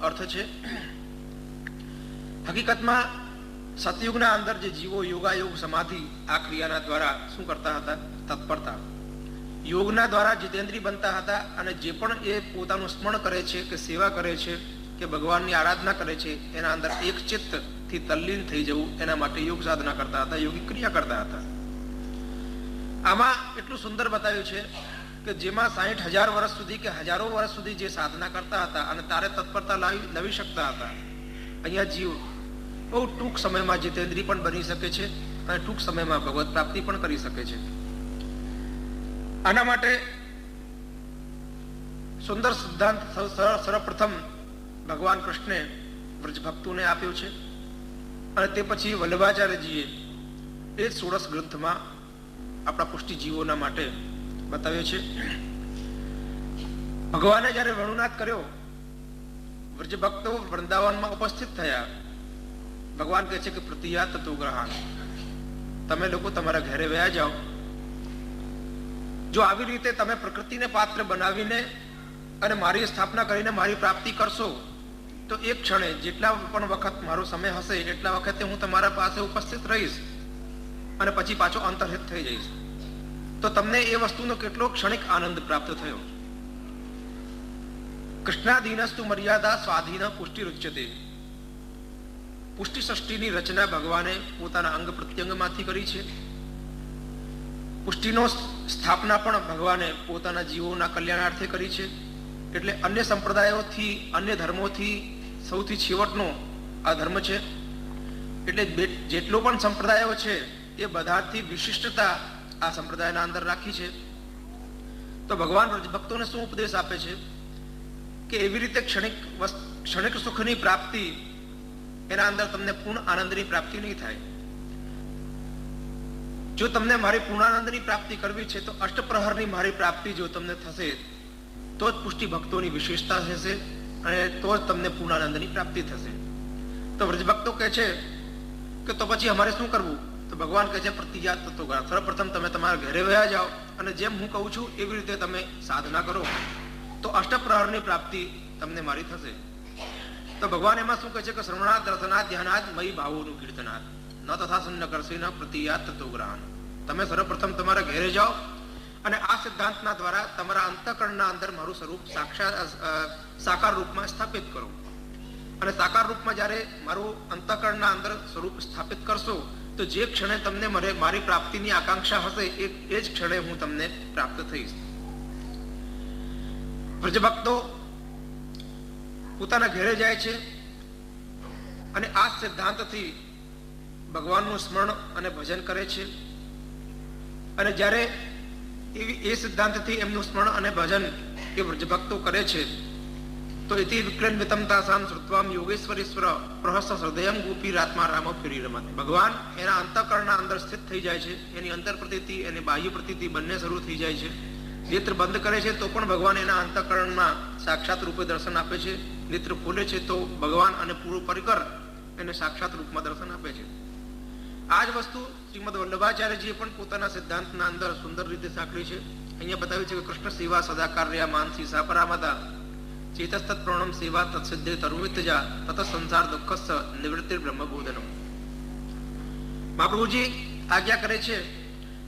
અર્થ છે. હકીકતમાં સતયુગના અંદર જે જીવો યોગાયોગ સમાધિ આ ક્રિયાના દ્વારા શું કરતા હતા? તત્પરતા. યોગના દ્વારા જીતેન્દ્રિય બનતા હતા અને જે પણ એ પોતાનું સ્મરણ કરે છે કે સેવા કરે છે કે ભગવાનની આરાધના કરે છે એના અંદર એક ચિત્તથી તલ્લીન થઈ જવું એના માટે યોગ સાધના કરતા હતા, યોગિક ક્રિયા કરતા હતા. આમાં એટલું સુંદર બતાવ્યું છે કે જેમાં 60,000 વર્ષ સુધી કે હજારો વર્ષ સુધી જે સાધના કરતા હતા અને તારે તત્પરતા લાવી શકતા હતા, અહીંયા જીવ બહુ ટૂંક સમયમાં જીતેન્દ્રિય પણ બની શકે છે અને ટૂંક સમયમાં ભગવત પ્રાપ્તિ પણ કરી શકે છે. આના માટે સુંદર સિદ્ધાંત સર્વપ્રથમ ભગવાન કૃષ્ણે વ્રજ ભક્તોને આપ્યો છે અને તે પછી વલ્લભાચાર્યજીએ એ 16 ગ્રંથમાં આપણા પુષ્ટિ જીવોના માટે બતાવ્યો છે. ભગવાને જયારે વેણુનાદ કર્યો, વ્રજ ભક્તો વૃંદાવનમાં ઉપસ્થિત થયા. ભગવાન કહે છે કે પ્રતિયાત તો ગ્રહણ, તમે લોકો તમારા ઘરે વયા જાઓ. જો આવી રીતે તમે પ્રકૃતિને પાત્ર બનાવીને અને મારી સ્થાપના કરીને મારી પ્રાપ્તિ કરશો તો એક ક્ષણે જેટલા પણ વખત મારો સમય હશે એટલા વખતે હું તમારા પાસે ઉપસ્થિત રહીશ અને પછી પાછો અંતર્હિત થઈ જઈશ. તો તમને એ વસ્તુનો કેટલો ક્ષણિક આનંદ પ્રાપ્ત થયો. કૃષ્ણાધીનસ્તુ મર્યાદા સ્વાધીન પુષ્ટિ રુચ્યતે. પુષ્ટિ સૃષ્ટિની રચના ભગવાને પોતાના અંગ પ્રત્યંગમાંથી કરી છે. પુષ્ટિનો સ્થાપના પણ ભગવાને પોતાના જીવોના કલ્યાણાર્થે કરી છે. એટલે અન્ય સંપ્રદાયોથી, અન્ય ધર્મોથી સૌથી છેવટનો આ ધર્મ છે. એટલે જેટલો પણ સંપ્રદાયો છે એ બધાથી વિશિષ્ટતા આ સંપ્રદાયના અંદર રાખી છે. તો ભગવાન ભક્તોને શું ઉપદેશ આપે છે કે એવી રીતે ક્ષણિક સુખની પ્રાપ્તિ, એના અંદર તમને પૂર્ણ આનંદની પ્રાપ્તિ નહીં થાય. જો તમને મારી પૂર્ણાનંદની પ્રાપ્તિ કરવી છે તો અષ્ટપ્રહરની મારી પ્રાપ્તિ જો તમને થશે તો જ પુષ્ટિ ભક્તોની વિશેષતા થશે અને તો જ તમને પૂર્ણાનંદની પ્રાપ્તિ થશે. તો વ્રજભક્તો કહે છે કે તો પછી અમારે શું કરવું? તો ભગવાન કહે છે પ્રતિયાત તત્વ ગ્રહણ. સર્વપ્રથમ તમે તમારા ઘરે વયા જાઓ અને જેમ હું કહું છું એવી રીતે તમે સાધના કરો તો અષ્ટપ્રહરની પ્રાપ્તિ તમને મારી થશે. તો ભગવાન એમાં શું કહે છે કે શ્રવણાદ રસનાદ ધ્યાનાદ મયી ભાવોનું કીર્તનાદ ન તથા સન્ન કરશે ન પ્રતિયાત તત્વ ગ્રહણ. તમે સર્વપ્રથમ તમારા ઘરે જાઓ અને આ સિદ્ધાંતના દ્વારા તમારા અંતઃકરણના અંદર મારું સ્વરૂપ સાકાર રૂપમાં સ્થાપિત કરો. અને સાકાર રૂપમાં જ્યારે મારું અંતઃકરણના અંદર સ્વરૂપ સ્થાપિત કરશો તો જે ક્ષણે તમને મારી પ્રાપ્તિની આકાંક્ષા હશે એ જ ક્ષણે હું તમને પ્રાપ્ત થઈશ. વ્રજભક્તો પોતાના ઘરે જાય છે અને આ સિદ્ધાંતથી ભગવાનનું સ્મરણ અને ભજન કરે છે. અને જ્યારે એ સિદ્ધાંતથી એમનું સ્મરણ અને ભજન એ વ્રજભક્તો કરે છે તો ઇતિ વિક્રમ વિતમતાસામ શ્રુત્વામ યોગેશ્વરેશ્વર પ્રહસ્ત હૃદયમ ગોપી રાત્મા રામો ફેરી રમત. ભગવાન એના અંતઃકરણના અંદર સ્થિત થઈ જાય છે. એની અંતર પ્રતીતિ એની બાહ્ય પ્રતીતિ બંને શરૂ થઈ જાય છે. નેત્ર બંધ કરે છે તો પણ ભગવાન એના અંતઃકરણમાં સાક્ષાત રૂપે દર્શન આપે છે. નેત્ર ખોલે છે તો ભગવાન અને પૂરું પરિકર એને સાક્ષાત રૂપમાં દર્શન આપે છે. આ જ વસ્તુ શ્રીમદ વલ્લભાચાર્યજીએ પણ પોતાના સિદ્ધાંતના અંદર સુંદર રીતે સાંકળી છે. અહીંયા બતાવ્યું છે કે કૃષ્ણ સેવા સદા કાર્ય માનસી સાપરામદા ચેતસ્તત પ્રણમ સેવા તત્સિદ્ધે તરુમિતજા તત સંસાર દુઃખસ્થ નિવૃત્તિ બ્રહ્મબોધનમ. મહાપ્રભુજી આજ્ઞા કરે છે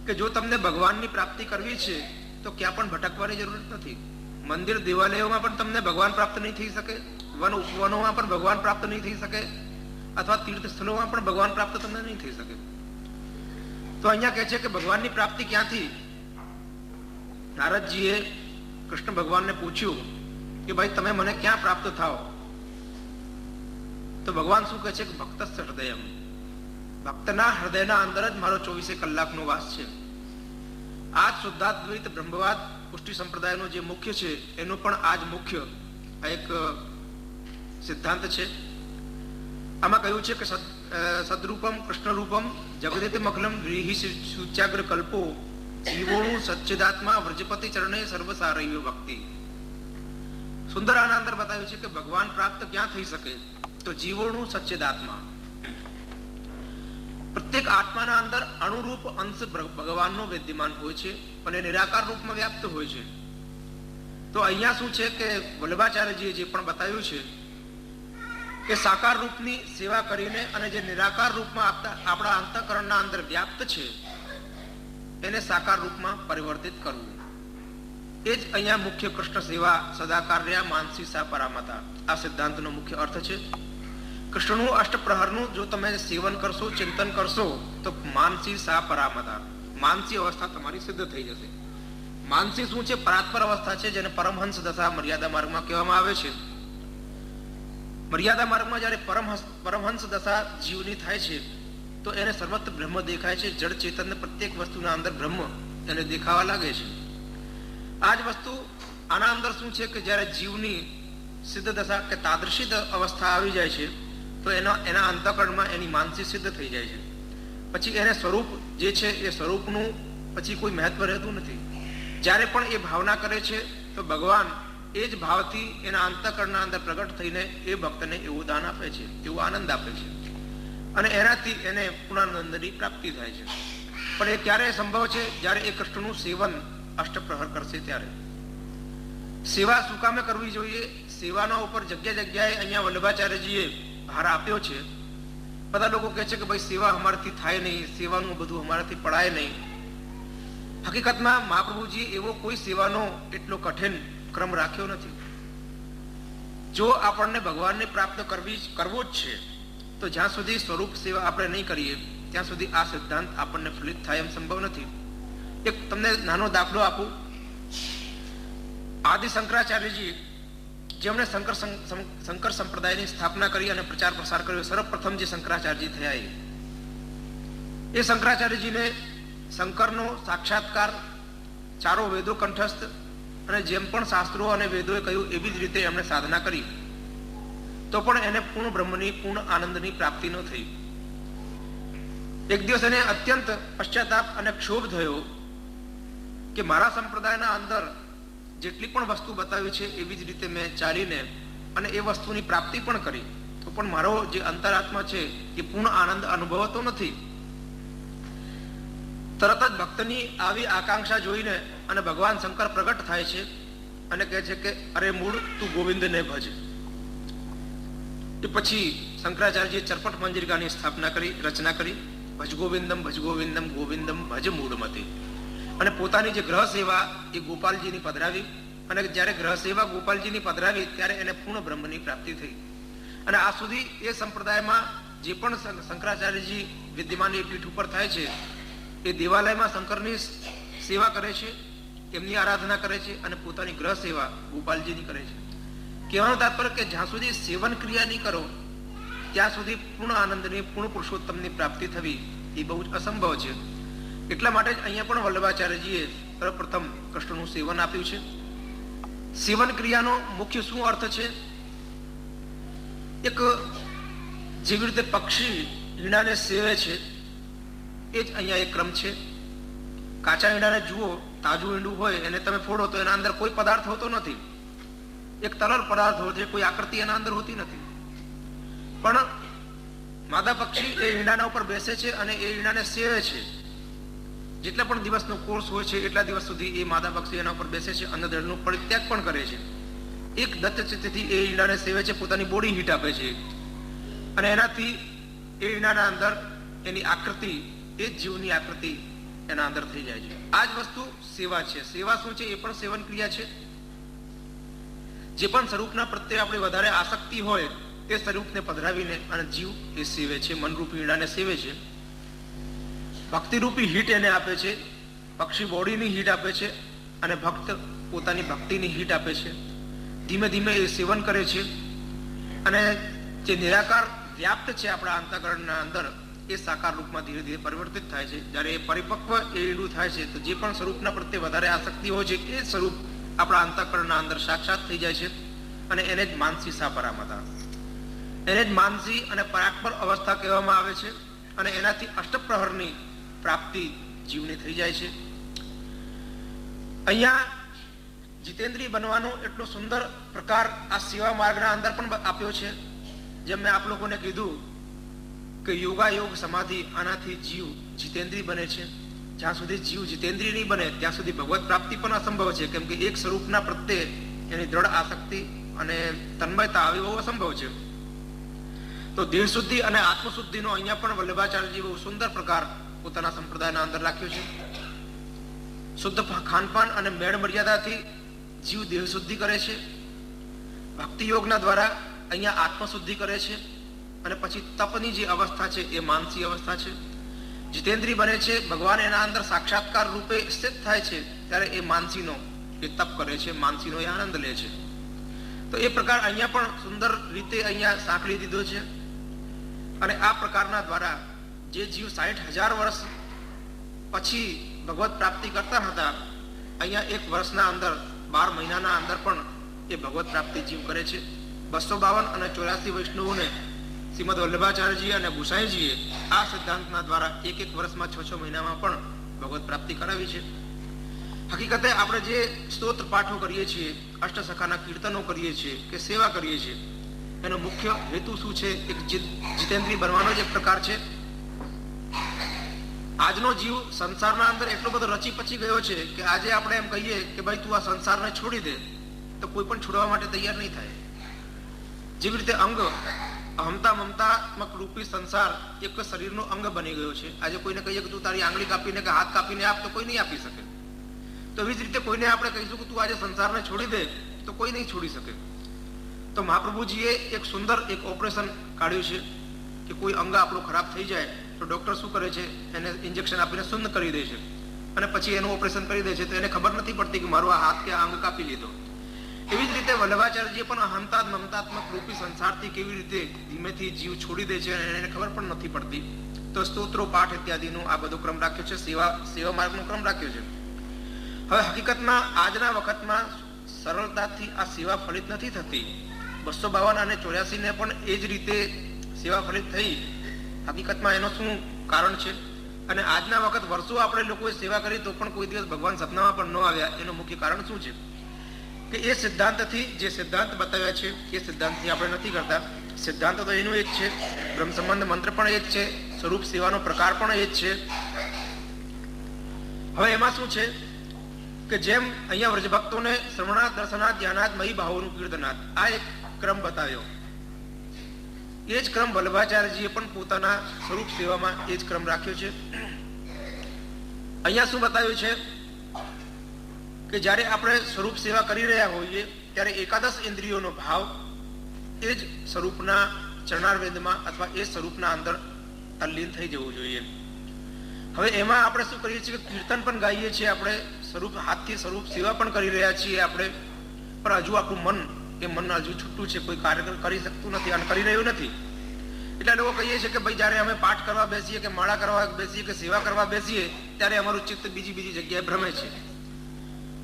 કે જો તમને ભગવાનની પ્રાપ્તિ કરવી છે તો ક્યાં પણ ભટકવાની જરૂર નથી. મંદિર દેવાલયોમાં પણ તમને ભગવાન પ્રાપ્ત નહીં થઈ શકે, વન ઉપવનોમાં પણ ભગવાન પ્રાપ્ત નહીં થઈ શકે, અથવા તીર્થ સ્થળોમાં પણ ભગવાન પ્રાપ્ત તમને નહીં થઈ શકે. તો અહીંયા કહે છે કે ભગવાનની પ્રાપ્તિ ક્યાંથી? નારદજીએ કૃષ્ણ ભગવાનને પૂછ્યું કે ભાઈ તમે મને ક્યાં પ્રાપ્ત થાઓ? તો ભગવાન શું કહે છે કે ભક્તસ્થ હૃદયમ, ભક્તના હૃદયના અંદર જ મારો 24 કલાકનો વાસ છે. આ જ શુદ્ધાદ્વૈત બ્રહ્મવાદ પુષ્ટિ સંપ્રદાયનો જે મુખ્ય છે એનો પણ આ જ મુખ્ય એક સિદ્ધાંત છે. આમાં કહ્યું છે કે સદરૂપમ કૃષ્ણ રૂપમ જગદિત મખલમ વ્રીહી સૂચ્યાગ્ર કલ્પો જીવોનું સચ્ચિદાત્મા વ્રજપતિ ચરણે સર્વસારૈવ ભક્તિ. સુંદર આના અંદર બતાવ્યું છે કે ભગવાન પ્રાપ્ત ક્યાં થઈ શકે? તો જીવોનું સચ્ચિદાત્મા. પ્રત્યેક આત્માના અંદર અણુરૂપ અંશ ભગવાનનો વિદ્યમાન હોય છે અને નિરાકાર રૂપમાં વ્યાપ્ત હોય છે. તો અહીંયા શું છે કે વલ્લભાચાર્યજીએ જે પણ બતાવ્યું છે એ સાકાર રૂપની સેવા કરીને અને જે નિરાકાર રૂપમાં આપણા અંતઃકરણના અંદર વ્યાપ્ત છે એને સાકાર રૂપમાં પરિવર્તિત કરવું. એ જ અહીંયા મુખ્ય કૃષ્ણ સેવા સદાકાર્યા માનસી સા પરામતા આ સિદ્ધાંતનો મુખ્ય અર્થ છે. કૃષ્ણનું અષ્ટપ્રહરનું જો તમે સેવન કરશો, ચિંતન કરશો, તો માનસી સા પરામતા માનસી અવસ્થા તમારી સિદ્ધ થઈ જશે. માનસી શું છે? પરાત્પર અવસ્થા છે, જેને પરમહંસ દશા મર્યાદા માર્ગમાં કહેવામાં આવે છે. મર્યાદા માર્ગમાં જયારે પરમહંસ દશા જીવની થાય છે તો એને સર્વત્ર બ્રહ્મ દેખાય છે. જળ ચેતનને પ્રત્યેક વસ્તુના અંદર બ્રહ્મ એને દેખાવા લાગે છે. આ જ વસ્તુ આના અંદર શું છે કે જયારે જીવની સિદ્ધ દશા કે તાદૃશી અવસ્થા આવી જાય છે તો એના અંતઃકરણમાં એની માનસી સિદ્ધ થઈ જાય છે. પછી એને સ્વરૂપ જે છે એ સ્વરૂપનું પછી કોઈ મહત્વ રહેતું નથી. જ્યારે પણ એ ભાવના કરે છે તો ભગવાન એ જ ભાવથી એના અંતઃકરણના અંદર પ્રગટ થઈને એ ભક્તને એવું દાન આપે છે, એવો આનંદ આપે છે અને એનાથી એને પૂર્ણાનંદની પ્રાપ્તિ થાય છે. પણ એ ક્યારે સંભવ છે? જ્યારે એ કૃષ્ણનું સેવન અષ્ટપ્રહર કરશે ત્યારે. સેવા શું કામે કરવી જોઈએ? સેવાના ઉપર જગ્યાએ અહીંયા વલ્લભાચાર્યજીએ ભાર આપ્યો છે. બધા લોકો કહે છે કે ભાઈ સેવા અમારાથી થાય નહીં, સેવાનું બધું અમારાથી પડાય નહીં. હકીકતમાં મહાપ્રભુજી એવો કોઈ સેવાનો એટલો કઠિન ક્રમ રાખ્યો નથી. જો આપણને ભગવાનને પ્રાપ્ત કરવો જ છે તો જ્યાં સુધી સ્વરૂપ સેવા આપણે નહીં કરીએ ત્યાં સુધી આ સિદ્ધાંત આપણને ફલિત થાય એમ સંભવ નથી. એક તમને નાનો દાખલો આપું. આદિ શંકરાચાર્યજી જેમણે શંકર સંપ્રદાયની સ્થાપના કરી અને પ્રચાર પ્રસાર કર્યો, સર્વપ્રથમ જે શંકરાચાર્યજી થયા એ શંકરાચાર્યજીને શંકરનો સાક્ષાત્કાર, ચારો વેદો કંઠસ્થ અને જેમ પણ શાસ્ત્રો અને વેદોએ કહ્યું એવી જ રીતે એમણે સાધના કરી તો પણ એને પૂર્ણ બ્રહ્મની, પૂર્ણ આનંદની પ્રાપ્તિ ન થઈ. એક દિવસ એને અત્યંત પશ્ચાતાપ અને ક્ષોભ થયો કે મારા સંપ્રદાયના અંદર જેટલી પણ વસ્તુ બતાવી છે એવી જ રીતે મેં ચાલીને અને એ વસ્તુની પ્રાપ્તિ પણ કરી તો પણ મારો જે અંતરાત્મા છે એ પૂર્ણ આનંદ અનુભવતો નથી. તરત જ ભક્તની આવી આકાંક્ષા જોઈને અને ભગવાન શંકર પ્રગટ થાય છે અને કહે છે કે અરે મૂળ તું ગોવિંદને ભજ. એ પછી શંકરાચાર્યજીએ ચરપટ મંજરિકાની સ્થાપના કરી, રચના કરી, ભજ ગોવિંદમ ગોવિંદમ ભજ મૂળમતી. અને પોતાની જે ગ્રહ સેવા એ ગોપાલજીની પધરાવી અને જ્યારે ગ્રહ સેવા ગોપાલજીની પધરાવી ત્યારે એને પૂર્ણ બ્રહ્મની પ્રાપ્તિ થઈ. અને આ સુધી એ સંપ્રદાયમાં જે પણ શંકરાચાર્યજી વિદ્યમાન એ પીઠ ઉપર થાય છે એ દેવાલયમાં શંકરની સેવા કરે છે, એમની આરાધના કરે છે અને પોતાની ગ્રહ સેવા ગોપાલજીની કરે છે. કહેવાનું તાત્પર્ય કે જ્યાં સુધી સેવન ક્રિયા નહીં કરો ત્યાં સુધી પૂર્ણ આનંદની, પૂર્ણ પુરુષોત્તમની પ્રાપ્તિ થવી એ બહુ જ અસંભવ છે. એટલા માટે જ અહીંયા પણ વલ્લભાચાર્યજીએ સર્વપ્રથમ કૃષ્ણનું સેવન આપ્યું છે. સેવન ક્રિયાનો મુખ્ય શું અર્થ છે? એક જેવી રીતે પક્ષી ઈંડાને સેવે છે એ જ અહીંયા એક ક્રમ છે. કાચા ઈંડાને જુઓ, તાજું ઈંડું હોય એને તમે ફોડો તો એના અંદર કોઈ પદાર્થ હોતો નથી, એક તરલ પદાર્થ હોય છે, કોઈ આકૃતિ એના અંદર હોતી નથી. પણ માદા પક્ષી એ ઈંડાના ઉપર બેસે છે અને એ ઈંડાને સેવે છે. જેટલા પણ દિવસનો કોર્સ હોય છે એટલા દિવસ સુધી એ માદા પક્ષી એના ઉપર બેસે છે, અન્નજળનો પરિત્યાગ પણ કરે છે. એક દત્તચિત્તથી એ ઈંડાને સેવે છે, પોતાની બોડી હીટ આપે છે અને એનાથી એ ઈંડાના અંદર એની આકૃતિ, એ જ જીવની આકૃતિ એના અંદર થઈ જાય છે. આ જ વસ્તુ સેવા છે. સેવા શું છે? એ પણ સેવન ક્રિયા છે. જે પણ સ્વરૂપના પ્રત્યે આપણે વધારે આસક્તિ હોય એ સ્વરૂપને પધરાવીને અને જીવ એ સેવે છે, મનરૂપી ઈંડાને સેવે છે. ભક્તિરૂપી હીટ એને આપે છે, પક્ષી બોડીની હીટ આપે છે અને ભક્ત પોતાની ભક્તિની હીટ આપે છે. ધીમે ધીમે એ સેવન કરે છે અને જે નિરાકાર વ્યાપ્ત છે આપણા અંતઃકરણના અંદર એ સાકાર રૂપમાં ધીરે ધીરે પરિવર્તિત થાય છે. જ્યારે એ પરિપક્વ એ ઈંડું થાય છે તો જે પણ સ્વરૂપના પ્રત્યે વધારે આસક્તિ હોય છે એ સ્વરૂપ આપણા અંતઃકરણના અંદર સાક્ષાત થઈ જાય છે અને એને જ માનસી સા પરામતા, એને જ માનસી અને પરાત્પર અવસ્થા કહેવામાં આવે છે. અને એનાથી અષ્ટપ્રહરની પ્રાપ્તિ જીવની થઈ જાય છે. અહીંયા જીતેન્દ્રિય બનવાનો એટલો સુંદર પ્રકાર આ સેવા માર્ગના અંદર પણ આપ્યો છે. જેમ મેં આપ લોકોને કીધું કે યોગાયોગ સમાધિ આનાથી જીવ જીતેન્દ્રિય બને છે. જ્યાં સુધી જીવ જીતેન્દ્રિય નહીં બને ત્યાં સુધી ભગવત પ્રાપ્તિ પણ અસંભવ છે, કેમ કે એક સ્વરૂપના પ્રત્યે એની દ્રઢ આસક્તિ અને તન્મયતા આવી બહુ અસંભવ છે. તો દેહ શુદ્ધિ અને આત્મશુદ્ધિનો અહીંયા પણ વલ્લભાચાર્યજી બહુ સુંદર પ્રકાર પોતાના સંપ્રદાયના અંદર રાખ્યો છે. શુદ્ધ ખાનપાન અને મેળ મર્યાદાથી જીવ દેહ શુદ્ધિ કરે છે. ભક્તિ યોગના દ્વારા અહીંયા આત્મશુદ્ધિ કરે છે. અને પછી તપની જે અવસ્થા છે એ માનસી અવસ્થા છે. જીતેન્દ્રિય બને છે, ભગવાન એના અંદર સાક્ષાત્કાર રૂપે સ્થિત થાય છે, ત્યારે એ માનસીનો એ તપ કરે છે, માનસીનો એ આનંદ લે છે. તો એ પ્રકાર અહીંયા પણ સુંદર રીતે અહીંયા સાંકળી દીધો છે. અને આ પ્રકારના દ્વારા જે જીવ 60,000 વર્ષ પછી ભગવત પ્રાપ્તિ કરતા હતા, અહીંયા 1 વર્ષના અંદર 12 મહિનાના અંદર પણ એ ભગવત પ્રાપ્તિ જીવ કરે છે. 252 અને 84 વૈષ્ણવોને શ્રીમદ વલ્લભાચાર્યજી અને ગુસાઈજીએ આ સિદ્ધાંતના દ્વારા 1 વર્ષમાં 6 મહિનામાં પણ ભગવત પ્રાપ્તિ કરાવી છે. હકીકતે આપણે જે સ્તોત્ર પાઠો કરીએ છીએ, અષ્ટસખાના કીર્તનો કરીએ છીએ કે સેવા કરીએ છીએ, એનો મુખ્ય હેતુ શું છે? એક જીતેન્દ્રિય બનવાનો જ એક પ્રકાર છે. આજનો જીવ સંસારના અંદર એટલો બધો રચી પચી ગયો છે કે આજે આપણે એમ કહીએ કે ભાઈ તું આ સંસારને છોડી દે, તો કોઈ પણ છોડવા માટે તૈયાર નહીં થાય. જેવી રીતે અંગ અહમતા મમતાત્મક રૂપી સંસાર એક શરીરનો અંગ બની ગયો છે. આજે કોઈને કહીએ કે તું તારી આંગળી કાપીને કે હાથ કાપીને આપ, તો કોઈ નહીં આપી શકે. તો એવી જ રીતે કોઈને આપણે કહીશું કે તું આજે સંસારને છોડી દે, તો કોઈ નહીં છોડી શકે. તો મહાપ્રભુજીએ એક સુંદર એક ઓપરેશન કાઢ્યું છે કે કોઈ અંગ આપણું ખરાબ થઈ જાય તો ડોક્ટર શું કરે છે? એને ઇન્જેક્શન આપીને શૂન્ય કરી દે છે અને પછી એનું ઓપરેશન કરી દે છે. તો એને ખબર નથી પડતી કે મારો આ હાથ કે આ અંગ કાપી લીધો. એવી જ રીતે વલ્લભાચાર્યજીએ પણ અહંતા મમતાત્મક રૂપી સંસારથી કેવી રીતે ધીમેથી જીવ છોડી દે છે અને એને ખબર પણ નથી પડતી. તો સ્તોત્રો પાઠ ઇત્યાદિનો આ બધો ક્રમ રાખ્યો છે, સેવા માર્ગનો ક્રમ રાખ્યો છે. હવે હકીકતમાં આજના વખતમાં સરળતાથી આ સેવા ફલિત નથી થતી. 252 અને 84 ને પણ એ જ રીતે સેવા ફલિત થઈ. હકીકતમાં એનું શું કારણ છે? અને આજના વખત વર્ષો આપણે લોકોએ સેવા કરી તો પણ કોઈ દિવસ ભગવાન સપનામાં પણ ન આવ્યા. એનું મુખ્ય કારણ શું છે? કે એ સિદ્ધાંતથી જે સિદ્ધાંત બતાવ્યા છે એ સિદ્ધાંતથી આપણે નથી કરતા. સિદ્ધાંત તો એનું એ જ છે, બ્રહ્મ સંબંધ મંત્ર પણ એ જ છે, સ્વરૂપ સેવાનો પ્રકાર પણ એ જ છે. હવે એમાં શું છે કે જેમ અહીંયા વ્રજભક્તોને શ્રવણાત દર્શનાત ધ્યાનાત મહી ભાવોનું કીર્તનાત આ એક ક્રમ બતાવ્યો, એ જ ક્રમ વલ્લભાચાર્યજીએ પણ પોતાના સ્વરૂપ સેવામાં એ જ ક્રમ રાખ્યો છે. અહીંયા શું બતાવ્યું છે કે જ્યારે આપણે સ્વરૂપ સેવા કરી રહ્યા હોઈએ ત્યારે એકાદશ ઇન્દ્રિયોનો ભાવ એ જ સ્વરૂપના ચરણારવિંદમાં અથવા એ સ્વરૂપના અંદર તલ્લીન થઈ જવું જોઈએ. હવે એમાં આપણે શું કરીએ છીએ કે કીર્તન પણ ગાઈએ છીએ, આપણે સ્વરૂપ હાથથી સ્વરૂપ સેવા પણ કરી રહ્યા છીએ આપણે, પણ હજુ આપણું મન હજુ છૂટું છે, કોઈ કાર્ય કરી શકતું નથી અને કરી રહ્યું નથી. એટલે લોકો કહીએ છીએ કે ભાઈ જ્યારે અમે પાઠ કરવા બેસીએ કે માળા કરવા બેસીએ કે સેવા કરવા બેસીએ ત્યારે અમારું ચિત્ત બીજી જગ્યાએ ભ્રમે છે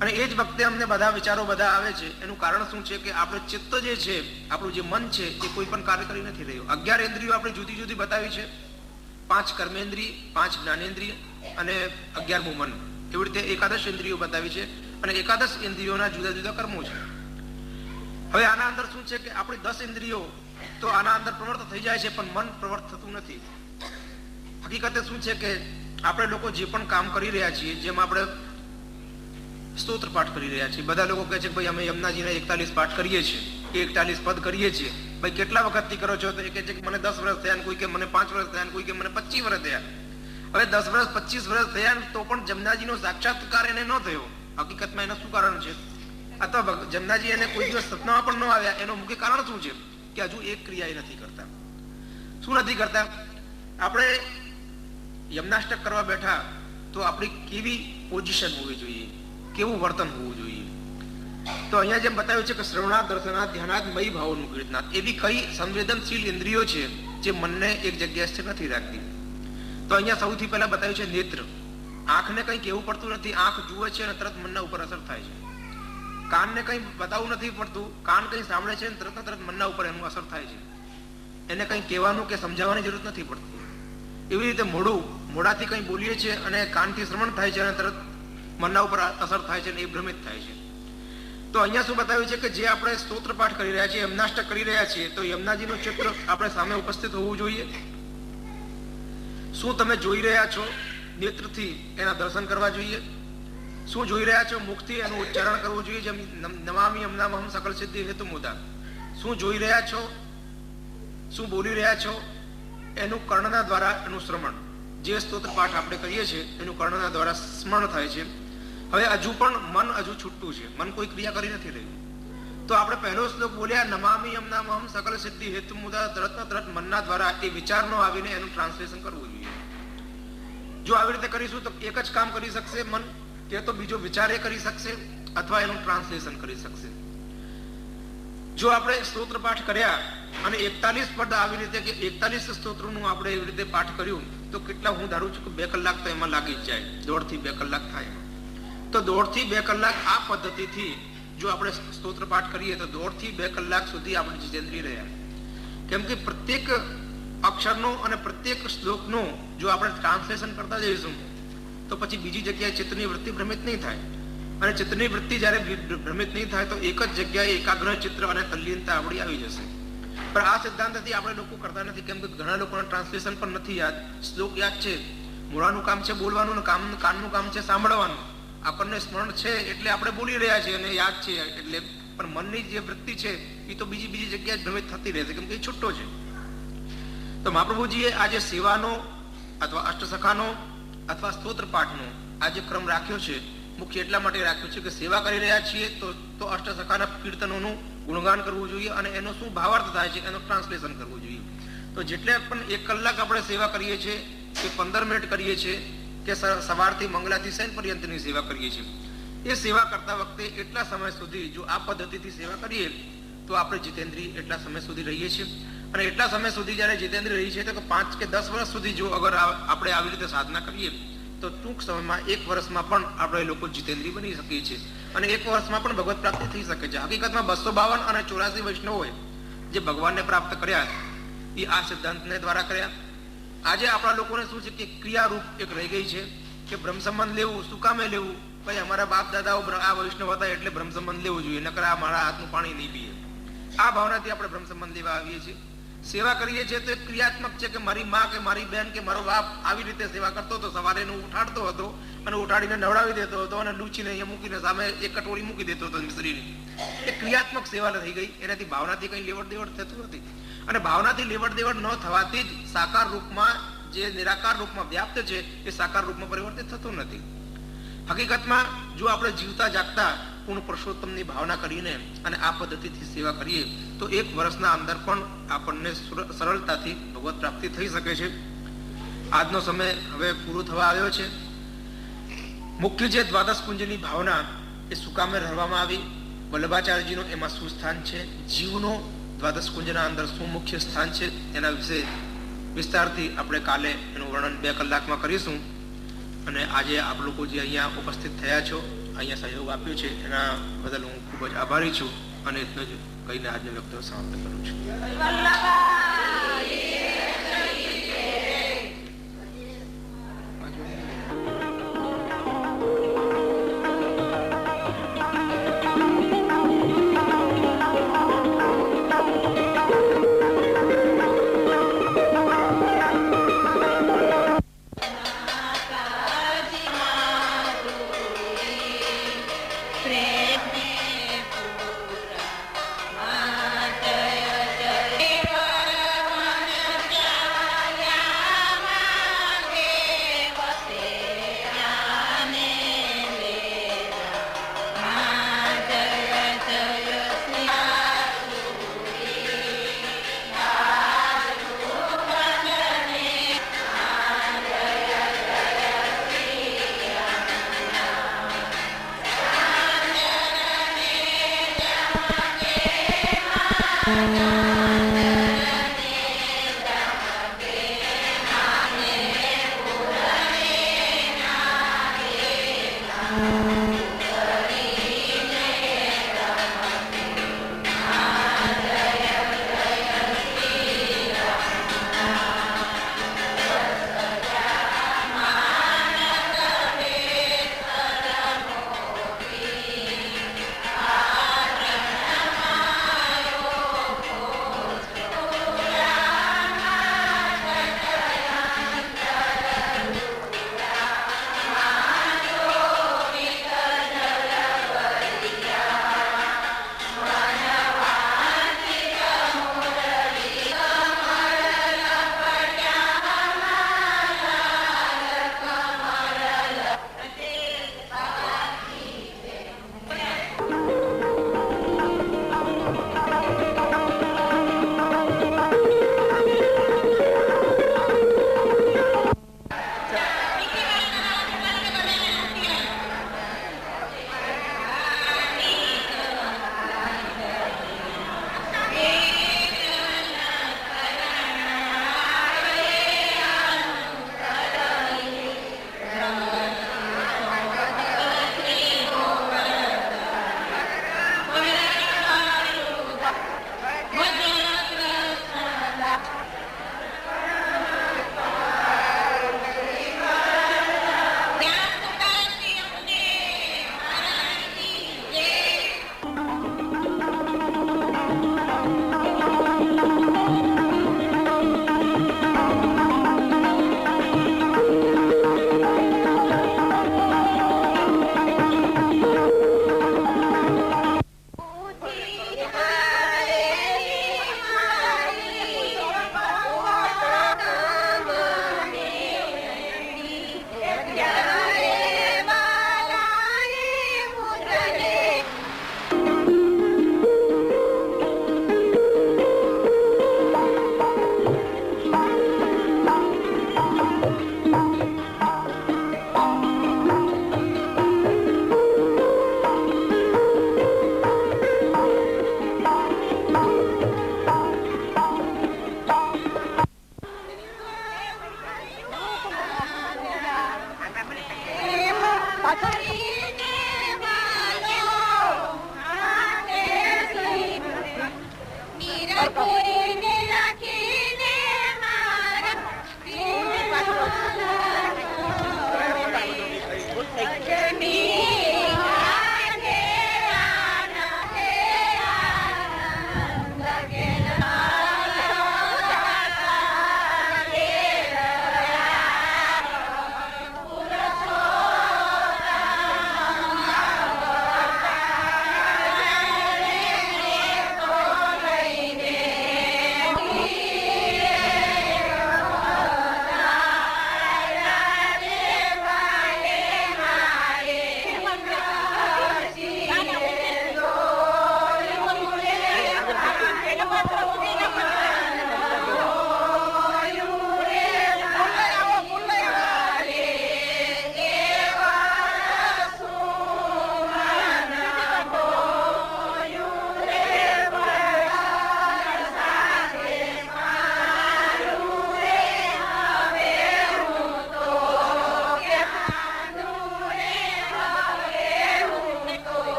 અને એ જ વખતે અમને બધા વિચારો બધા આવે છે. એનું કારણ શું છે કે આપણું ચિત્ત જે છે, આપણું જે મન છે એ કોઈ પણ કાર્ય કરી નથી રહ્યું. 11 ઇન્દ્રિયો આપણે જુદી જુદી બતાવી છે, 5 કર્મેન્દ્રિય, 5 જ્ઞાનેન્દ્રિય અને 11મું મન. એવી રીતે એકાદશ ઇન્દ્રિયો બતાવી છે અને એકાદશ ઇન્દ્રિયોના જુદા જુદા કર્મો છે. હવે આના અંદર શું છે કે આપણી 10 ઇન્દ્રિયો તો આના અંદર પ્રવૃત્ત થઈ જાય છે, પણ મન પ્રવૃત્ત થતું નથી. હકીકતે શું છે કે આપણે લોકો જે પણ કામ કરી રહ્યા છીએ, જેમ આપણે સ્તોત્ર પાઠ કરી રહ્યા છીએ, બધા લોકો કહે છે કે ભાઈ અમે યમુનાજીના 41 પાઠ કરીએ છીએ, 41 પદ કરીએ છીએ. ભાઈ કેટલા વખતથી કરો છો? તો એ કહે છે કે મને 10 વર્ષ થયા, કોઈ કે મને 5 વર્ષ થયા, કોઈ કે મને 25 વર્ષ થયા. હવે 10 વર્ષ 25 વર્ષ થયા તો પણ જમનાજીનો સાક્ષાત્કાર એને ન થયો. હકીકતમાં એનું શું કારણ છે? અથવા જમનાજી એને કોઈ દિવસ સપનામાં પણ ન આવ્યા. એનું મુખ્ય કારણ શું છે કે હજુ એક ક્રિયા નથી કરતા. શું નથી કરતા? આપણે યમનાષ્ટક કરવા બેઠા તો આપણી કેવી પોઝિશન હોવી જોઈએ, કેવું વર્તન હોવું જોઈએ? તો અહીંયા જેમ બતાવ્યું છે કે શ્રવણાત દર્શનાત ધ્યાનાત મયી ભાવોનું કીર્તનાત, એવી કઈ સંવેદનશીલ ઇન્દ્રિયો છે જે મનને એક જગ્યાએ સ્થિર નથી રાખતી. તો અહીંયા સૌથી પહેલા બતાવ્યું છે નેત્ર. આંખને કંઈ કહેવું પડતું નથી, આંખ જુએ છે અને તરત મનના ઉપર અસર થાય છે. કાનને કંઈ બતાવવું નથી પડતું, કાન કંઈ સાંભળે છે અને તરત મનના ઉપર એનું અસર થાય છે. એને કંઈ કહેવાનું કે સમજાવવાની જરૂર નથી પડતી. એવી રીતે મોઢાથી કંઈ બોલીએ છીએ અને કાનથી શ્રવણ થાય છે અને તરત મનના ઉપર અસર થાય છે અને એ ભ્રમિત થાય છે. તો અહીંયા શું બતાવ્યું છે કે જે આપણે સ્તોત્ર પાઠ કરી રહ્યા છીએ, યમનાષ્ટક કરી રહ્યા છીએ, તો યમુનાજીનું ચિત્ર આપણે સામે ઉપસ્થિત હોવું જોઈએ. શું તમે જોઈ રહ્યા છો? નેત્રથી એના દર્શન કરવા જોઈએ. શું જોઈ રહ્યા છો? મુખથી એનું ઉચ્ચારણ કરવું જોઈએ, જેમ નમામિ યમનામહં સકલ સિદ્ધિ હેતુ મુદા. શું જોઈ રહ્યા છો? શું બોલી રહ્યા છો એનું કર્ણના દ્વારા એનું શ્રવણ, જે સ્તોત્ર પાઠ આપણે કરીએ છીએ એનું કર્ણના દ્વારા સ્મરણ થાય છે. હવે હજુ પણ મન હજુ છૂટતું છે, મન કોઈ ક્રિયા કરી નથી રહ્યું. તો આપણે પહેલો શ્લોક બોલ્યા નમામિ યમ નામહમ સકલ સિદ્ધિ હેતુ મુદા તરત મનના દ્વારા એ વિચારનો આવીને એનું ટ્રાન્સલેશન કરવું જોઈએ. જો આવી રીતે કરીશું તો એક જ કામ કરી શકશે મન, કે તો બીજો વિચાર એ કરી શકશે અથવા એનું ટ્રાન્સલેશન કરી શકશે. જો આપણે સ્તોત્ર પાઠ કર્યા અને 41 પદ આવી રીતે કે 41 સ્તોત્રનું આપણે એવી રીતે પાઠ કર્યું તો કેટલા, હું ધારું છું કે 2 કલાક તો એમાં લાગી જ જાય, 1.5 થી 2 કલાક થાય. તો 1.5 થી 2 કલાક આ પદ્ધતિથી જો આપણે સ્તોત્ર પાઠ કરીએ તો 1.5 થી 2 કલાક સુધી આપણે જીતેન્દ્રિય રહ્યા. કેમ કે પ્રત્યેક અક્ષરનો અને પ્રત્યેક શ્લોકનો જો આપણે ટ્રાન્સલેશન કરતા જઈશું તો પછી બીજી જગ્યાએ ચિત્તની વૃત્તિ ભ્રમિત નહીં થાય. અને ચિત્તની વૃત્તિ જ્યારે ભ્રમિત નહીં થાય તો એક જ જગ્યાએ એકાગ્ર ચિત્ર અને તલ્લીનતા આપણી આવી જશે. પણ આ સિદ્ધાંતથી આપણે લોકો કરતા નથી, કેમ કે ઘણા લોકોને ટ્રાન્સલેશન પણ નથી યાદ. શ્લોક યાદ છે, મોઢાનું કામ છે બોલવાનું ને કાનનું કામ છે સાંભળવાનું. આપણને સ્મરણ છે એટલે આપણે બોલી રહ્યા છીએ અને યાદ છે એટલે, પણ મનની જે વૃત્તિ છે એ તો બીજી જગ્યાએ ભ્રમિત થતી રહેશે, કેમ કે એ છૂટો છે. તો મહાપ્રભુજીએ આ જે સેવાનો અથવા અષ્ટસખાનો અથવા સ્તોત્ર પાઠનો આ જે ક્રમ રાખ્યો છે, મુખ્ય એટલા માટે રાખ્યો છે કે સેવા કરી રહ્યા છીએ તો અષ્ટસખાના કીર્તનોનું ગુણગાન કરવું જોઈએ અને એનો શું ભાવાર્થ થાય છે એનું ટ્રાન્સલેશન કરવું જોઈએ. તો જેટલે પણ 1 કલાક આપણે સેવા કરીએ છીએ કે 15 મિનિટ કરીએ છીએ કે સવારથી મંગલાથી સૈન પર્યંતની સેવા કરીએ છીએ, એ સેવા કરતા વખતે એટલા સમય સુધી જો આ પદ્ધતિથી સેવા કરીએ તો આપણે જીતેન્દ્રિય એટલા સમય સુધી રહીએ છીએ. અને એટલા સમય સુધી જ્યારે જીતેન્દ્રિય રહી છે તો 5 કે 10 વર્ષ સુધી જો અગર આપણે આવી રીતે સાધના કરીએ તો ટૂંક સમયમાં 1 વર્ષમાં પણ આપણે લોકો જીતેન્દ્રિય બની શકીએ છીએ અને 1 વર્ષમાં પણ ભગવત પ્રાપ્તિ થઈ શકે છે. હકીકતમાં 252 અને 84 વૈષ્ણવોએ જે ભગવાનને પ્રાપ્ત કર્યા એ આ સિદ્ધાંતને દ્વારા કર્યા. આજે આપણા લોકોને શું છે કે ક્રિયારૂપ એક રહી ગઈ છે કે બ્રહ્મ સંબંધ લેવું, શું કામે લેવું, ભાઈ અમારા બાપ દાદાઓ આ વૈષ્ણવ હતા એટલે બ્રહ્મ સંબંધ લેવું જોઈએ, નકર આ મારા હાથનું પાણી નહીં પીએ. આ ભાવનાથી આપણે બ્રહ્મ સંબંધ લેવા આવીએ છીએ. સેવા કરીએ છીએ તો એક ક્રિયાત્મક છે કે મારી માં કે મારી બહેન કે મારો બાપ આવી રીતે સેવા કરતો હતો, સવારે હું ઉઠાડતો હતો અને ઉઠાડીને નવડાવી દેતો હતો અને લૂચીને અહીંયા મૂકીને સામે એક કટોરી મૂકી દેતો હતો મિશ્રીની. એ ક્રિયાત્મક સેવા થઈ ગઈ, એનાથી ભાવનાથી કંઈ લેવડ દેવડ થતું નથી. અને ભાવનાથી લેવડ દેવડ ન થવાથી જ સાકાર રૂપમાં જે નિરાકાર રૂપમાં વ્યાપ્ત છે એ સાકાર રૂપમાં પરિવર્તિત થતું નથી. હકીકતમાં જો આપણે જીવતા જાગતા પૂર્ણ પુરુષોત્તમની ભાવના કરીને અને આ પદ્ધતિથી સેવા કરીએ તો 1 વર્ષના અંદર પણ આપણને સરળતાથી ભગવત પ્રાપ્તિ થઈ શકે છે. આજનો સમય હવે પૂરો થવા આવ્યો છે. મુખ્ય જે દ્વાદશ કુંજની ભાવના એ સુકામે રહેવામાં આવી, વલ્લભાચાર્યજીનું એમાં શું સ્થાન છે, જીવનો દ્વાદશ કુંજના અંદર શું મુખ્ય સ્થાન છે, એના વિશે વિસ્તારથી આપણે કાલે એનું વર્ણન 2 કલાકમાં કરીશું. અને આજે આપ લોકો જે અહીંયા ઉપસ્થિત થયા છો, અહીંયા સહયોગ આપ્યો છે એના બદલ હું ખૂબ જ આભારી છું અને એટલું જ કહીને આજનો વક્તવ્ય સમાપ્ત કરું છું.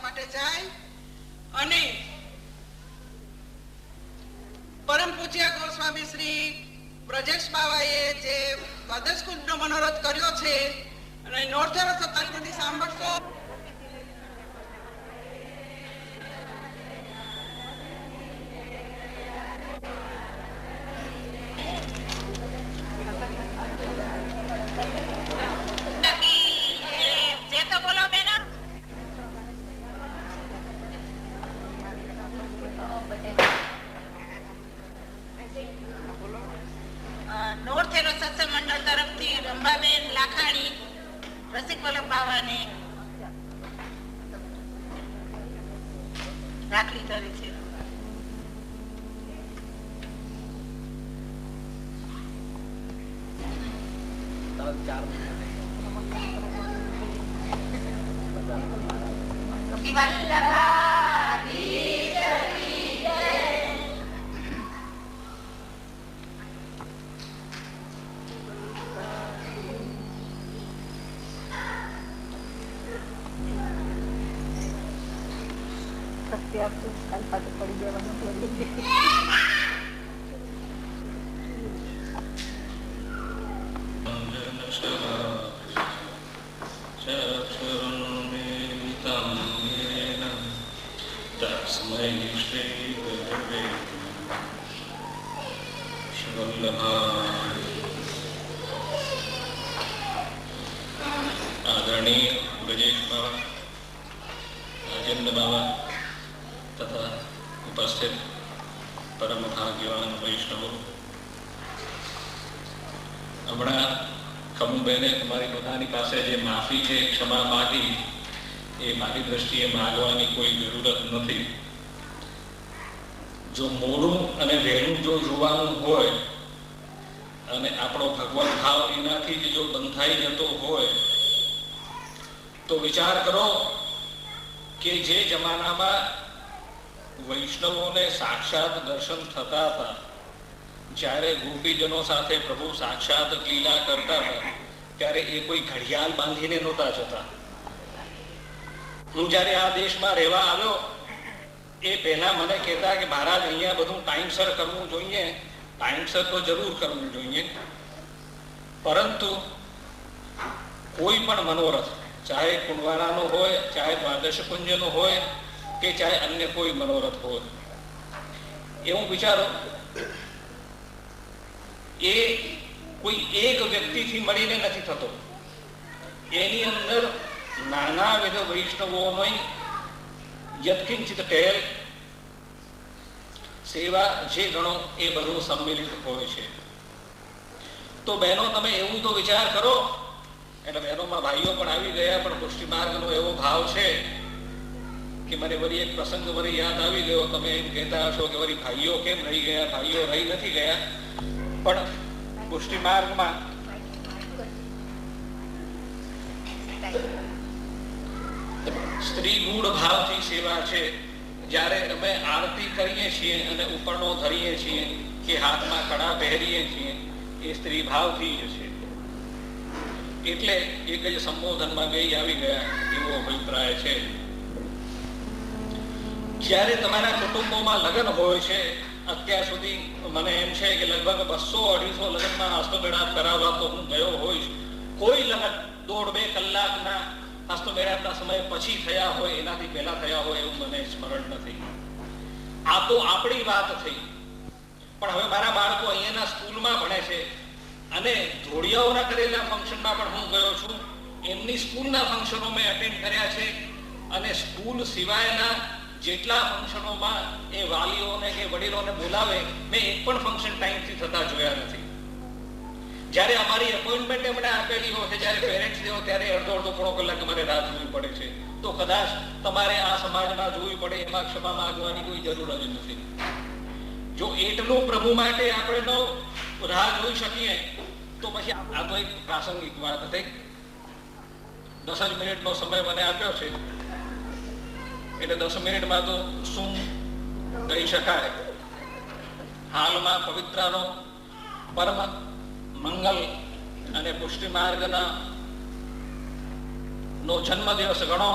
માટે જાય અને પરમ પૂજ્ય ગોસ્વામી શ્રી બ્રજેશ બાવાએ જે દ્વાદશ કુંજનો મનોરથ કર્યો છે અને નોરથેર સત્સંગથી સાંભળશો. રાખડી ધરી છે. પડી જવાનું आदरणीय ब्रजेश बाबा, राजेंद्र बाबा तथा उपस्थित परम भाग्यवान वैष्णव, हमारा कमुबेने तुम्हारी बधानी पासे जे माफी है क्षमा मांगी ए मारी दृष्टिए मांगवानी कोई जरूरत नहीं. जो मोड़ू अने वेणु जो जोवानुं होय अने आपणो भगवत भाव एनाथी ज जो बंधाई जतो होय तो विचार करो कि जे जमाना में वैष्णवों ने साक्षात दर्शन थता था, જ્યારે ગોપીજનો સાથે પ્રભુ સાક્ષાત લીલા કરતા હતા ત્યારે એ કોઈ ઘડિયાળ બાંધીને નહોતા જતા. હું જ્યારે આ દેશમાં રહેવા આવ્યો એ પહેલા મને કહેતા કે મહારાજ અહીંયા બધું ટાઈમસર કરવું જોઈએ. ટાઈમસર તો જરૂર કરવું જોઈએ, પરંતુ કોઈ પણ મનોરથ, ચાહે કુંડવાણાનો હોય, ચાહે દ્વાદશ કુંજનો હોય કે ચાહે અન્ય કોઈ મનોરથ હોય, એવું વિચારો એ કોઈ એક વ્યક્તિથી મળીને નથી થતો. એની અંદર નાનાવિધ વૈષ્ણવોનો યત્કિંચિત ટેલ સેવા જે ગણો એ બધું સંમિલિત હોય છે. તો બહેનો તમે એવું તો વિચાર કરો, એટલે બહેનોમાં ભાઈઓ પણ આવી ગયા, પણ પુષ્ટિ માર્ગનો એવો ભાવ છે કે મને વળી એક પ્રસંગ વળી યાદ આવી ગયો. તમે એમ કહેતા હશો કે વળી ભાઈઓ કેમ રહી ગયા? ભાઈઓ રહી નથી ગયા, પણ પુષ્ટિ માર્ગમાં સ્ત્રી ગુણ ભાવથી સેવા છે. જ્યારે અમે આરતી કરીએ છીએ અને ઉપરનો ધરીએ છીએ કે હાથમાં કડા પહેરીએ છીએ એ સ્ત્રી ભાવથી જ છે. એટલે એક જ સંબોધનમાં બે આવી ગયા એવો અભિપ્રાય છે. જ્યારે તમારા કુટુંબોમાં લગ્ન હોય છે, અત્યાર સુધી મને એમ છે કે લગભગ 200-250 લગ્નમાં હસ્તમેળાપ કરાવવા તો હું ગયો હોઈશ. કોઈ લગ્ન 1.5-2 કલાકના હસ્તમેળાપના સમય પછી થયા હોય, એનાથી પહેલા થયા હોય એવું મને સ્મરણ નથી. આ તો આપણી વાત થઈ. પણ હવે મારા બાળકો અહીંયાના સ્કૂલમાં ભણે છે અને ધોળિયાઓના કરેલા ફંક્શનમાં પણ હું ગયો છું. એમની સ્કૂલના ફંક્શનો મેં અટેન્ડ કર્યા છે અને સ્કૂલ સિવાયના જેટલા ફંક્શનોમાં એ વાલીઓને કે વડીલોને બોલાવે મેં એક પણ ફંક્શન ટાઈમથી થતા જોયા નથી. જ્યારે અમારી એપોઇન્ટમેન્ટ એમણે આપેલી હોય છે, જ્યારે પેરેન્ટ્સ ડે હોય ત્યારે અડધો પોણો કલાક અમારે રાહ જોવી પડે છે. તો કદાચ તમારે આ સમાજમાં જોવી પડે, એમાં ક્ષમા માંગવાની કોઈ જરૂર જ નથી. જો એટલું પ્રભુ માટે આપણે રાહ જોઈ શકીએ તો પછી આ તો એક પ્રાસંગિક વાત હતી. 10 જ મિનિટનો સમય મને આપ્યો છે, એટલે 10 મિનિટમાં તો શું કહી શકાય. હાલમાં પવિત્રનો પરમ મંગલ અને પુષ્ટિ માર્ગના નો જન્મદિવસ ગણો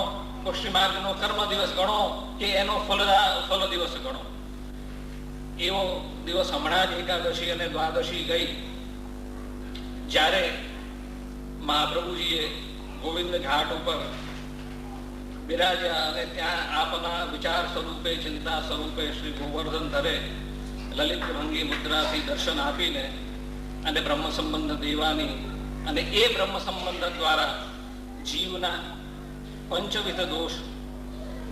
પુષ્ટિ માર્ગનો કર્મ દિવસ ગણો કે એનો ફલ દિવસ ગણો, એવો દિવસ હમણાં જ એકાદશી અને દ્વાદશી ગઈ, જ્યારે મહાપ્રભુજીએ ગોવિંદ ઘાટ ઉપર બિરાજ્યા અને ત્યાં આપના વિચાર સ્વરૂપે, ચિંતા સ્વરૂપે શ્રી ગોવર્ધન ધરે લલિત ભંગી મુદ્રાથી દર્શન આપીને અને બ્રહ્મ સંબંધ દેવાની અને એ બ્રહ્મ સંબંધ દ્વારા જીવના પંચવિધ દોષ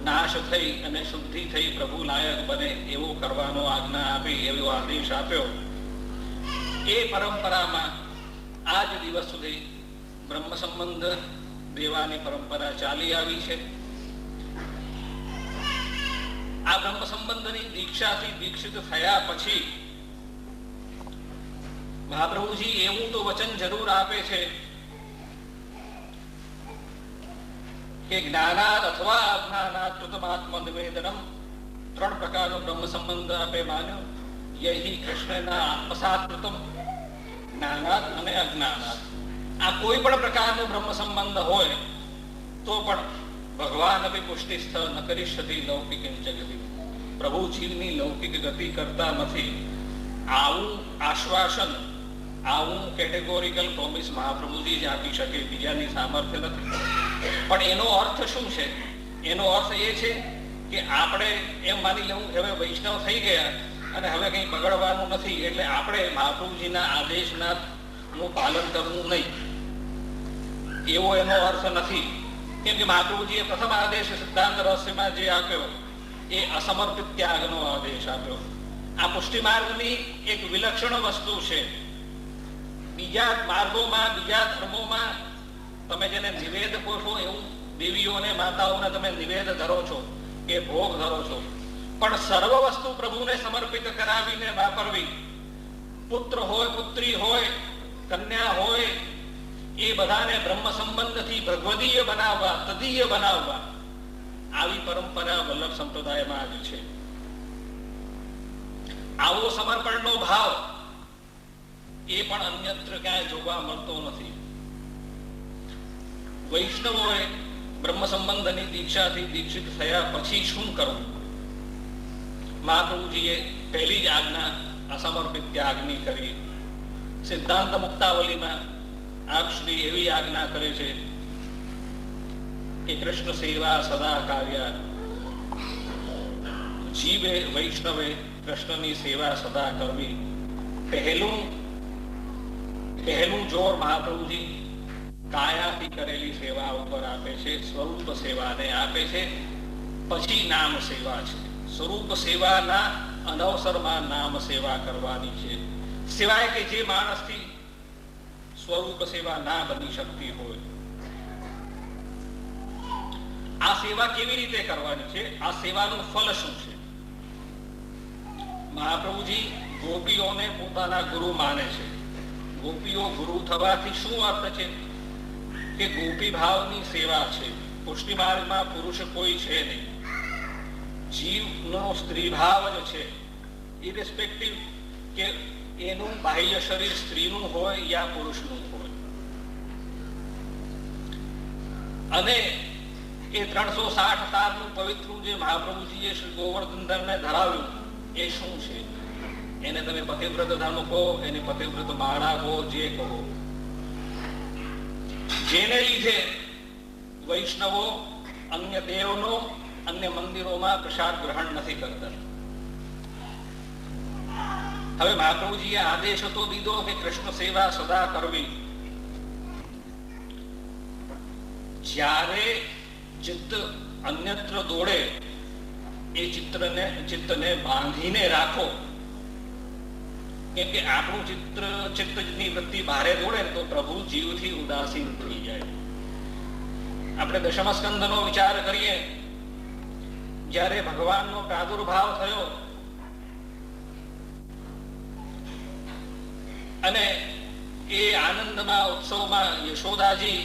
નાશ થઈ અને શુદ્ધિ થઈ પ્રભુ લાયક બને એવો કરવાનો આજ્ઞા આપી, એવો આદેશ આપ્યો. એ પરંપરામાં આજ દિવસ સુધી બ્રહ્મ સંબંધ દેવાની પરંપરા ચાલી આવી છે. આ બ્રહ્મ સંબંધની દીક્ષાથી દીક્ષિત થયા પછી મહાપ્રભુજી એવું તો વચન જરૂર આપે છે કે જ્ઞાનાદ અથવા અજ્ઞાનાદ કૃતમાત્મ નિવેદનમ, 3 પ્રકારનો બ્રહ્મ સંબંધ આપે માન્યો. યહી કૃષ્ણના આત્મસાત કૃતમ, જ્ઞાનાદ અને અજ્ઞાનાદ. આ કોઈ પણ પ્રકારનો બ્રહ્મ સંબંધ હોય તો પણ ભગવાન અભી પુષ્ટિસ્થ ન કરીશતી લૌકિક જગતિ, પ્રભુ જીવની લૌકિક ગતિ કરતા નથી. આવું આશ્વાસન, આવું કેટેગોરિકલ પ્રોમિસ મહાપ્રભુજી જ આપી શકે, બીજાની સામર્થ્ય નથી. પણ એનો અર્થ શું છે? એનો અર્થ એ છે કે આપણે એમ માની લેવું હવે વૈષ્ણવ થઈ ગયા અને હવે કંઈ બગડવાનું નથી, એટલે આપણે મહાપ્રભુજીના આદેશના નું પાલન કરવું નહીં, એવો એનો અર્થ નથી. કેમ કે મહાપ્રભુજીએ પ્રથમ આદેશ સિદ્ધાંત રહસ્યમાં જે આપ્યો એ અસમર્પિત ત્યાગનો આદેશ આપ્યો. આ પુષ્ટિ માર્ગની એક વિલક્ષણ વસ્તુ છે. બીજા માર્ગોમાં, બીજા ધર્મોમાં તમે જેને નિવેદ કહો છો એવું દેવીઓને, માતાઓને તમે નિવેદ ધરો છો કે ભોગ ધરો છો, પણ સર્વ વસ્તુ પ્રભુને સમર્પિત કરાવીને વાપરવી, પુત્ર હોય, પુત્રી હોય, કન્યા હોય, એ બધાને બ્રહ્મ સંબંધથી ભગવદીય બનાવવા, તદીય બનાવવા, આવી પરંપરા વલ્લભ સંપ્રદાયમાં જ છે. આવો સમર્પણનો ભાવ એ પણ અન્યત્ર ક્યાંય જોવા મળતો નથી. વૈષ્ણવોએ બ્રહ્મ સંબંધની દીક્ષાથી દીક્ષિત થયા પછી શું કરવું? મહાપ્રભુજીએ પહેલી જ આજ્ઞા અસમર્પિત ત્યાગની કરી. સિદ્ધાંત મુક્તાવલીમાં આપ શ્રી એવી આજ્ઞા કરે છે કે કૃષ્ણ સેવા સદા કાર્ય, જીવે વૈષ્ણવે કૃષ્ણની સેવા સદા કરવી. પહેલું જોર મહાપ્રભુજી કાયાથી કરેલી સેવા ઉપર આપે છે, સ્વરૂપ સેવાને આપે છે. પછી નામ સેવા છે. સ્વરૂપ સેવાના અનવસરમાં નામ સેવા કરવાની છે. સિવાય કે જે માણસથી સ્વરૂપ સેવા ના બની શકતી હોય. આ સેવા કેવી રીતે કરવાની છે? આ સેવાનું ફલ શું છે? મહાપ્રભુજી ગોપીઓને પોતાના ગુરુ માને છે. ગોપીઓ ગુરુ થવાથી શું અર્થ છે? કે ગોપી ભાવની સેવા છે. પુષ્ટિ માર્ગમાં પુરુષ કોઈ છે નહીં, જીવનો સ્ત્રી ભાવ જ છે. ઇરેસ્પેક્ટિવ કે એનું બાહ્ય શરીર સ્ત્રીનું હોય યા પુરુષનું હોય. અને એ 360 તારનું પવિત્રું જે મહાપ્રભુજીએ શ્રી ગોવર્ધનધરને ધરાવ્યું એ શું છે? એને તમે પતિવ્રત ધર્મ કહો, એને પતિવ્રત માળા કહો, જે કહો, જેને લીધે વૈષ્ણવો અન્ય દેવનો, અન્ય મંદિરોમાં પ્રસાદ ગ્રહણ નથી કરતા. હવે મહાપ્રભુજીએ આદેશ હતો દીધો કે કૃષ્ણ સેવા સદા કરવી. જ્યારે ચિત્ત અન્યત્ર દોડે એ ચિત્તને બાંધીને રાખો. કેમ કે આપણું ચિત્તની વૃત્તિ ભારે દોડે તો પ્રભુ જીવથી ઉદાસીન થઈ જાય. આપણે દશમ સ્કંદનો વિચાર કરીએ, જ્યારે ભગવાનનો પ્રાદુર્ભાવ થયો અને એ આનંદમાં, ઉત્સવમાં યશોદાજી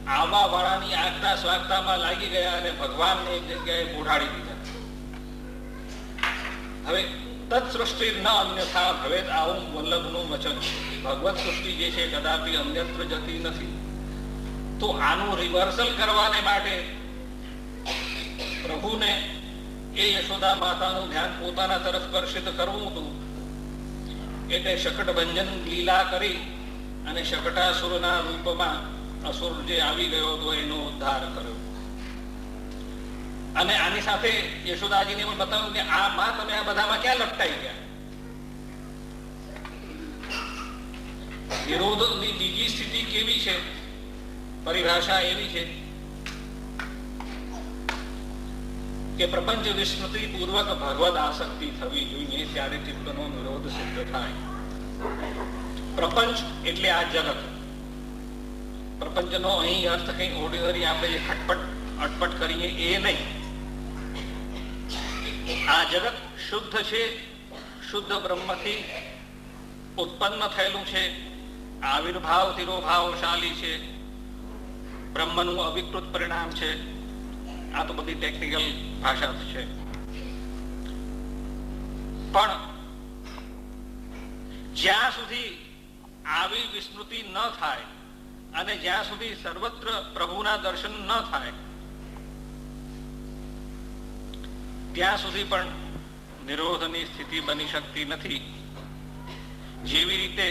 આવવા વાળાની આગતા સ્વાગતામાં લાગી ગયા અને ભગવાનને એક જગ્યાએ બોઢાડી દીધા. હવે તત્સૃષ્ટિ ન અન્યથા ભવેત, આવું વલ્લભનું વચન. ભગવત સૃષ્ટિ જે છે કદાપી અન્યત્ર જતી નથી. તો આનું રિવર્સલ કરવાને માટે પ્રભુને એ યશોદા માતાનું ધ્યાન પોતાના તરફ કર્ષિત કરવું હતું એટલે શકટભંજન લીલા કરી અને શકટાસુરના રૂપમાં અસુર જે આવી ગયો હતો એનો ઉદ્ધાર કર્યો. અને આની સાથે યશોદાજીને પણ બતાવ્યું કે આ માં તમે આ બધામાં ક્યાં લટકાઈ ગયા. વિરોધની બીજી સ્થિતિ કેવી છે, પરિભાષા એવી છે કે પ્રપંચ વિસ્મૃતિ પૂર્વક ભગવદ આસક્તિ થવી જોઈએ, ત્યારે ચિત્તનો નિરોધ સિદ્ધ થાય. પ્રપંચ એટલે આ જગત. પ્રપંચનો અહીં અર્થ કઈ ઓર્ડિનરી આપણે જે ખટપટ અટપટ કરીએ એ નહીં. આ જગત શુદ્ધ છે, શુદ્ધ બ્રહ્મથી ઉત્પન્ન થયેલું છે, આવિર્ભાવ તિરોભાવશાલી છે, બ્રહ્મનું અવિકૃત પરિણામ છે. આ તો બધી ટેકનિકલ ભાષા છે. પણ જ્યાં સુધી આવી વિસ્મૃતિ ન થાય અને જ્યાં સુધી સર્વત્ર પ્રભુના દર્શન ન થાય ત્યાં સુધી પણ નિરોધની સ્થિતિ બની શકતી નથી. જેવી રીતે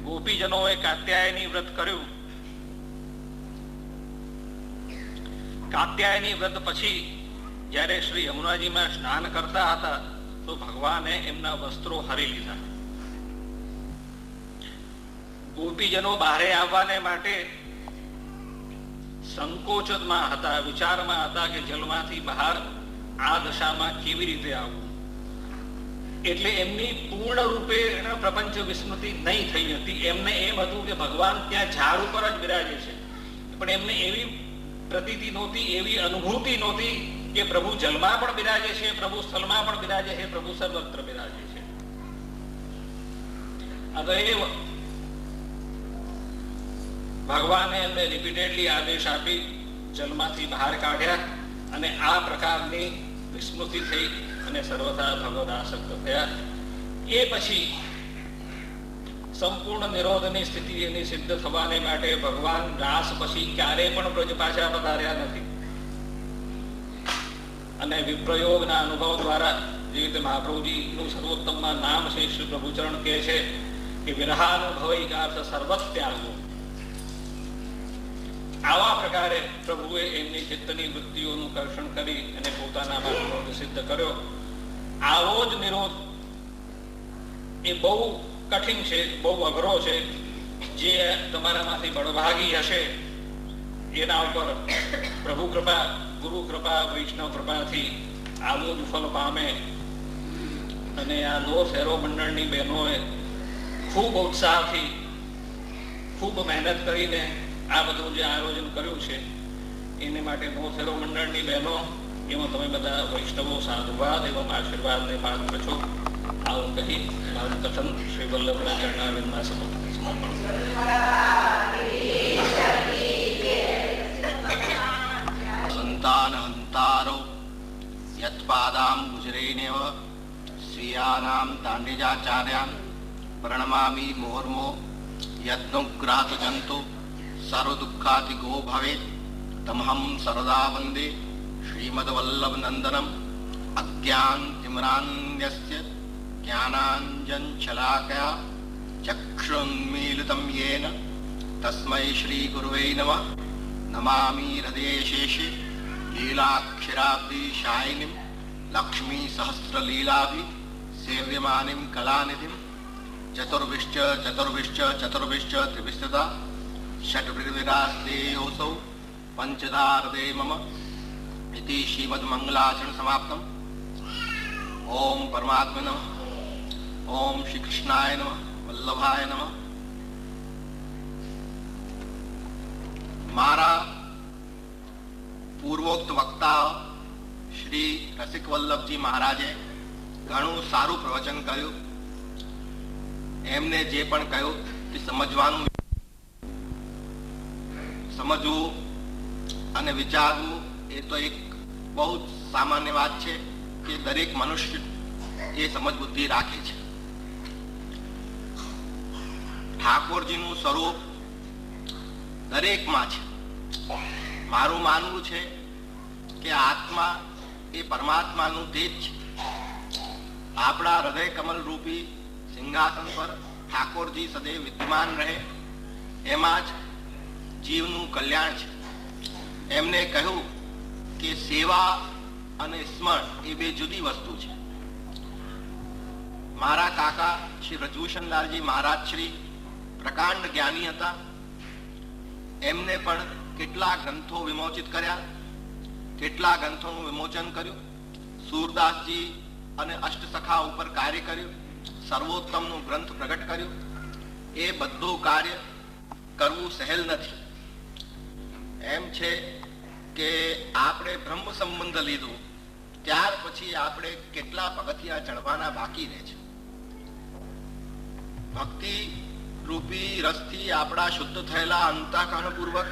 ગોપીજનોએ કાત્યાયની વ્રત કર્યું, કાત્યાયની વ્રત પછી જ્યારે શ્રી યમુનાજીમાં સ્નાન કરતા હતા તો ભગવાને એમના વસ્ત્રો હરી લીધા. ગોપીજનો બહારે આવવાને માટે સંકોચમાં હતા, વિચારમાં હતા કે જલમાંથી બહાર આ દશામાં કેવી રીતે આવવું. એટલે એમની પૂર્ણ રૂપે પ્રપંચ વિસ્મૃતિ નહીં થઈ હતી. એમને એમ હતું કે ભગવાન ત્યાં ઝાડ ઉપર જ બિરાજે છે, પણ એમને એવી પ્રતીતિ નહોતી, એવી અનુભૂતિ નહોતી કે પ્રભુ જલમાં પણ બિરાજે છે, પ્રભુ સ્થળમાં પણ બિરાજે છે, પ્રભુ સર્વત્ર બિરાજે છે. અતએવ ભગવાને એમને રિપીટેડલી આદેશ આપી જલમાંથી બહાર કાઢ્યા અને આ પ્રકારની વિસ્મૃતિ થઈ અને સર્વથા ભગવદ આસક્ત થયા. એ પછી સંપૂર્ણ નિરોધની સ્થિતિ એની સિદ્ધ થવાને માટે ભગવાન રાસ પછી ક્યારેય પણ બ્રજ પાછા પધાર્યા નથી. અને વિપ્રયોગના અનુભવ દ્વારા જે રીતે મહાપ્રભુજીનું સર્વોત્તમમાં નામ છે, શ્રી પ્રભુચરણ કહે છે કે વિરહાનુભવૈકાર્થ સર્વત્યાગો. આવા પ્રકારે પ્રભુએ એમની ચિત્તની વૃત્તિઓનું કર્ષણ કરી અને પોતાનામાં નિરોધ સિદ્ધ કર્યો. આવો જ નિરોધ એ બહુ કઠિન છે, બહુ અઘરો છે. જે તમારામાંથી બળભાગી હશે એના ઉપર પ્રભુ કૃપા, ગુરુ કૃપા, વૈષ્ણવ કૃપાથી આવું જ ફળ પામે. અને આ નો ફેરો મંડળની બહેનોએ ખૂબ ઉત્સાહથી, ખૂબ મહેનત કરીને આ બધું જે આયોજન કર્યું છે એને માટે નો ફેરો મંડળની બહેનો એમાં તમે બધા વૈષ્ણવો સાધુવાદ એવં આશીર્વાદને પાત્ર છો. આવું કહી મારું કથન શ્રી વલ્લભના ચરણારવિંદમાં સમર્પણ. સંતાન હંતારો યત્પાદામ ગુજરેનેવ સ્વીયાનામ દાંડિજાચાર્યાન પ્રણમામી મુહુર્મો યજ્ઞોગ્રાત જંતુ સર્વ દુઃખાતિ ગો ભવેત તમહમ સરદા વંદે શ્રીમદ્વલ્લભ નંદનમ અજ્ઞાન તિમ્રાન્યસ્ય જ્ઞાનાંજન શલાકયા ચક્ષુન્મીલિતમ યેન તસ્મૈ શ્રી ગુરુવે નમઃ. નમામિ હૃદયશેષે લીલાક્ષરાબ્ધિ શાયિનીમ લક્ષ્મી સહસ્ર લીલાભિ સેવ્યમાનિમ કલાનિધિમ ચતુર્વિશ્ચ ચતુર્વિશ્ચ ચતુર્વિશ્ચ ત્રિવિશ્ચતા ષટ્વિરાસ્તેયોસૌ પંચધારદે મમ ઇતિ શ્રીમદ્મંગલાચરણ સમાપ્તમ. ઓમ પરમાત્મા નમઃ. ઓમ શ્રી કૃષ્ણાય નમઃ. વલ્લભાય નમઃ. મારા પૂર્વોક્ત વક્તા શ્રી રસિક વલ્લભજી મહારાજે ઘણું સારું પ્રવચન કર્યું. એમને જે પણ કહ્યું તે સમજવું અને વિચારવું એ તો એક બહુ સામાન્ય વાત છે કે દરેક મનુષ્ય એ સમજ બુદ્ધિ રાખે છે. ઠાકોરજીનું સ્વરૂપ દરેકમાં છે. મારું માનવું છે આત્મા એ પરમાત્માનું તેજ છે. આપણા હૃદય કમલ રૂપી સિંહાસન પર ઠાકોરજી સદૈવ વિદ્યમાન રહે, એમાં જ જીવનું કલ્યાણ છે. એમને કહ્યું કે સેવા અને સ્મરણ એ બે જુદી વસ્તુ છે. મારા કાકા શ્રી બ્રજભૂષણલાલજી મહારાજ શ્રી પ્રકાંડ જ્ઞાની હતા. એમને પણ કેટલા ગ્રંથો વિમોચિત કર્યા, કેટલા ગ્રંથોનું વિમોચન કર્યું. સૂરદાસજી અને અષ્ટસખા ઉપર કાર્ય કર્યું, સર્વોત્તમનું ગ્રંથ પ્રગટ કર્યું. એ બધું કાર્ય કરવું સહેલ નથી. એમ છે કે આપણે બ્રહ્મ સંબંધ લીધું ત્યાર પછી આપણે કેટલા પગથિયા ચડવાના બાકી રહે છે. ભક્તિ રૂપી રસથી આપણા શુદ્ધ થયેલા અંતઃકરણ પૂર્વક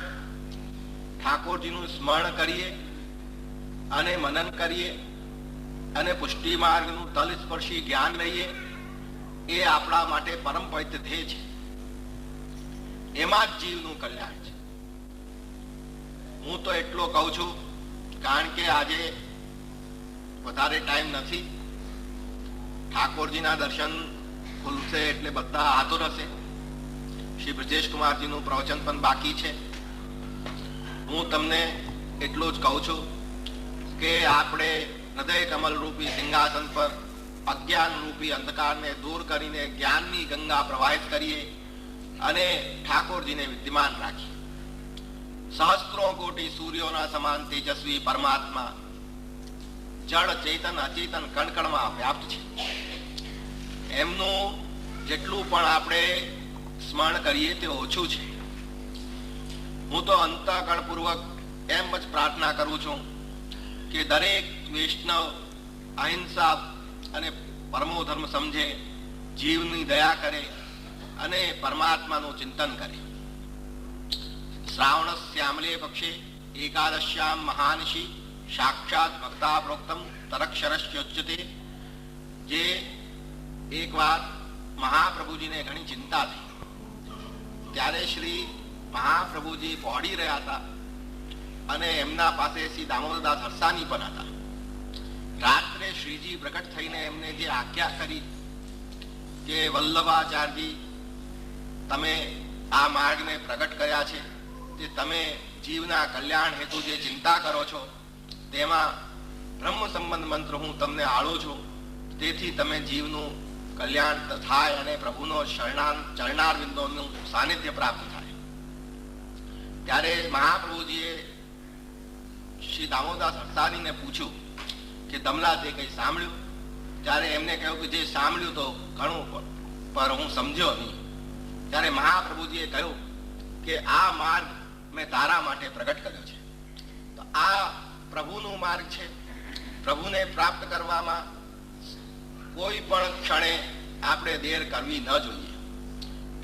ઠાકોરજીનું સ્મરણ કરીએ અને મનન કરીએ અને પુષ્ટિ માર્ગનું તલસ્પર્શી જ્ઞાન લઈએ, એ આપણા માટે પરમ પવિત્ર ધ્યેય છે. એમાં જ જીવનું કલ્યાણ છે. હું તો એટલો કહું છું, કારણ કે આજે વધારે ટાઈમ નથી. ઠાકોરજીના દર્શન ખુલશે એટલે બધા આતુર હશે. શ્રી બ્રજેશ કુમારજીનું પ્રવચન પણ બાકી છે. હું તમને એટલું જ કહું છું કે આપણે હૃદય કમલ રૂપી સિંહાસન પર અજ્ઞાન રૂપી અંધકારને દૂર કરીને જ્ઞાનની ગંગા પ્રવાહિત કરીએ અને ઠાકોરજીને વિદ્યમાન રાખીએ. સહસ્ત્રો કોટી સૂર્યોના સમાન તેજસ્વી પરમાત્મા જળ ચેતન અચેતન કણકણમાં વ્યાપ્ત છે. એમનું જેટલું પણ આપણે સ્મરણ કરીએ તે ઓછું છે. હું તો અંતઃકરણ પૂર્વક એમ જ પ્રાર્થના કરું છું કે દરેક વૈષ્ણવ અહિંસા અને પરમો ધર્મ સમજે, જીવની દયા કરે અને પરમાત્માનું ચિંતન કરે. શ્રાવણ શ્યામલે પક્ષે એકાદશ્યામ મહાનિશી સાક્ષાત ભક્તા પ્રોક્તમ તરક્ષરસ્યોચ્યતે. જે એક વાર મહાપ્રભુજીને ઘણી ચિંતા થઈ. ત્યારે શ્રી મહાપ્રભુજી પહોળી રહ્યા હતા અને એમના પાસે શ્રી દામોદરદાસ હરસાની પણ હતા. રાત્રે શ્રીજી પ્રગટ થઈને એમને જે આજ્ઞા કરી કે વલ્લભાચાર્યજી, તમે આ માર્ગને પ્રગટ કર્યા છે, તે તમે જીવના કલ્યાણ હેતુ જે ચિંતા કરો છો તેમાં બ્રહ્મ સંબંધ મંત્ર હું તમને આળું છું, તેથી તમે જીવનું કલ્યાણ થાય અને પ્રભુનો ચરણારવિંદોનું સાનિધ્ય પ્રાપ્ત થાય. ત્યારે મહાપ્રભુજીએ શ્રી દામોદાસ હરસાણીને પૂછ્યું કે તમલા તે કઈ સાંભળ્યું? ત્યારે એમને કહ્યું કે જે સાંભળ્યું તો ઘણું પર હું સમજ્યો નહીં. ત્યારે મહાપ્રભુજીએ કહ્યું કે આ માર્ગ મેં તારા માટે પ્રગટ કર્યો છે. તો આ પ્રભુનો માર્ગ છે. પ્રભુને પ્રાપ્ત કરવામાં કોઈ પણ ક્ષણે આપણે દેર કરવી ન જોઈએ.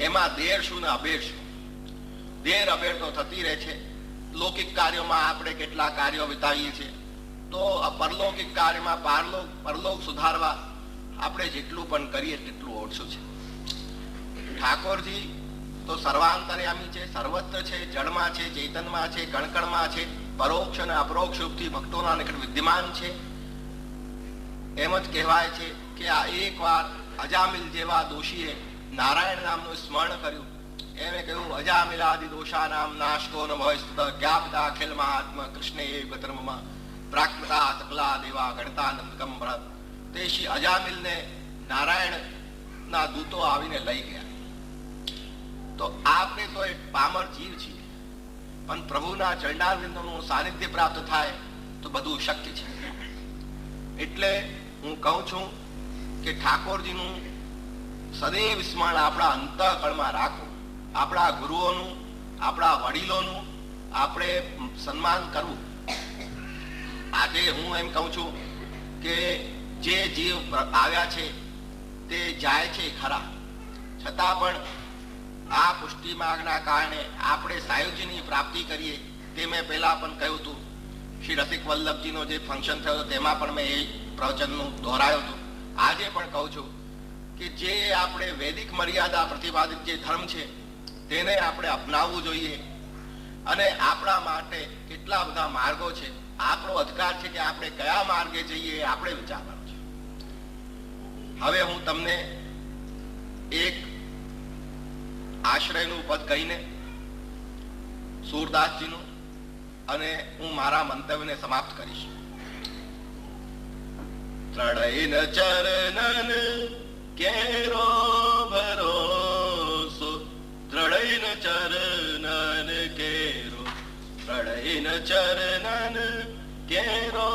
એમાં દેર શું ને અબેર શું? દેર અબેર તો થતી રહે છે. લૌકિક કાર્યોમાં આપણે કેટલા કાર્યો વિતાવીએ છીએ, તો પરલૌકિક કાર્યમાં પરલોક સુધારવા આપણે જેટલું પણ કરીએ તેટલું ઓછું છે. ઠાકોરજી તો સર્વાંતર્યામી છે, સર્વત્ર છે, જળમાં છે, ચેતનમાં છે, કણકણમાં છે, પરોક્ષ અને અપરોક્ષ રૂપથી ભક્તોના નિકટ વિદ્યમાન છે. એમ જ કહેવાય છે કે આ એક વાર અજામિલ જેવા દોષીએ નારાયણ નામનું સ્મરણ કર્યું. એને કહ્યું અજામિલાદિ દોષા નામ નાશકો ન ભય સ્તુત જ્ઞાપતા અખિલ મહાત્મા કૃષ્ણે ગતર્મમાં પ્રાકૃતા સકલા દેવા ગણતાનંદ કંભર. તે શ્રી અજામિલને નારાયણના દૂતો આવીને લઈ ગયા. તો આપણે તો એક પામર જીવ છીએ, પણ પ્રભુના ચરણારવિંદોનું સાનિધ્ય પ્રાપ્ત થાય તો બધું શક્ય છે. એટલે હું કહું છું કે ઠાકોરજીનું સદૈવ સ્મરણ આપણા અંતઃકળમાં રાખવું. આપણા ગુરુઓનું, આપણા વડીલોનું આપણે સન્માન કરવું. આજે હું એમ કહું છું કે જે જીવ આવ્યા છે તે જાય છે ખરા, છતાં પણ આ પુષ્ટિ માર્ગના કારણે આપણે સાયુજીની પ્રાપ્તિ કરીએ. તે મેં પહેલા પણ કહ્યું હતું. શ્રી રસિક વલ્લભજીનો જે ફંક્શન થયો તેમાં પણ મેં એ પ્રવચનનું દોહરાયું હતું. આજે પણ કહું છું કે જે આપણે વૈદિક મર્યાદા પ્રતિપાદિત જે ધર્મ છે તેને આપણે અપનાવવું જોઈએ. અને આપણા માટે કેટલા બધા માર્ગો છે આપણો અધિકાર છે કે આપણે કયા માર્ગે જઈએ એ આપણે વિચારવાનું છે. હવે હું તમને એક આશ્રયનું પદ કહીને સૂરદાસજીનું અને હું મારા મંતવ્યને સમાપ્ત કરીશ. ત્રણેય ચરણન કેરો ભરોસો, ત્રણેય ચરણન કેરો, ત્રણેય ચરણન કેરો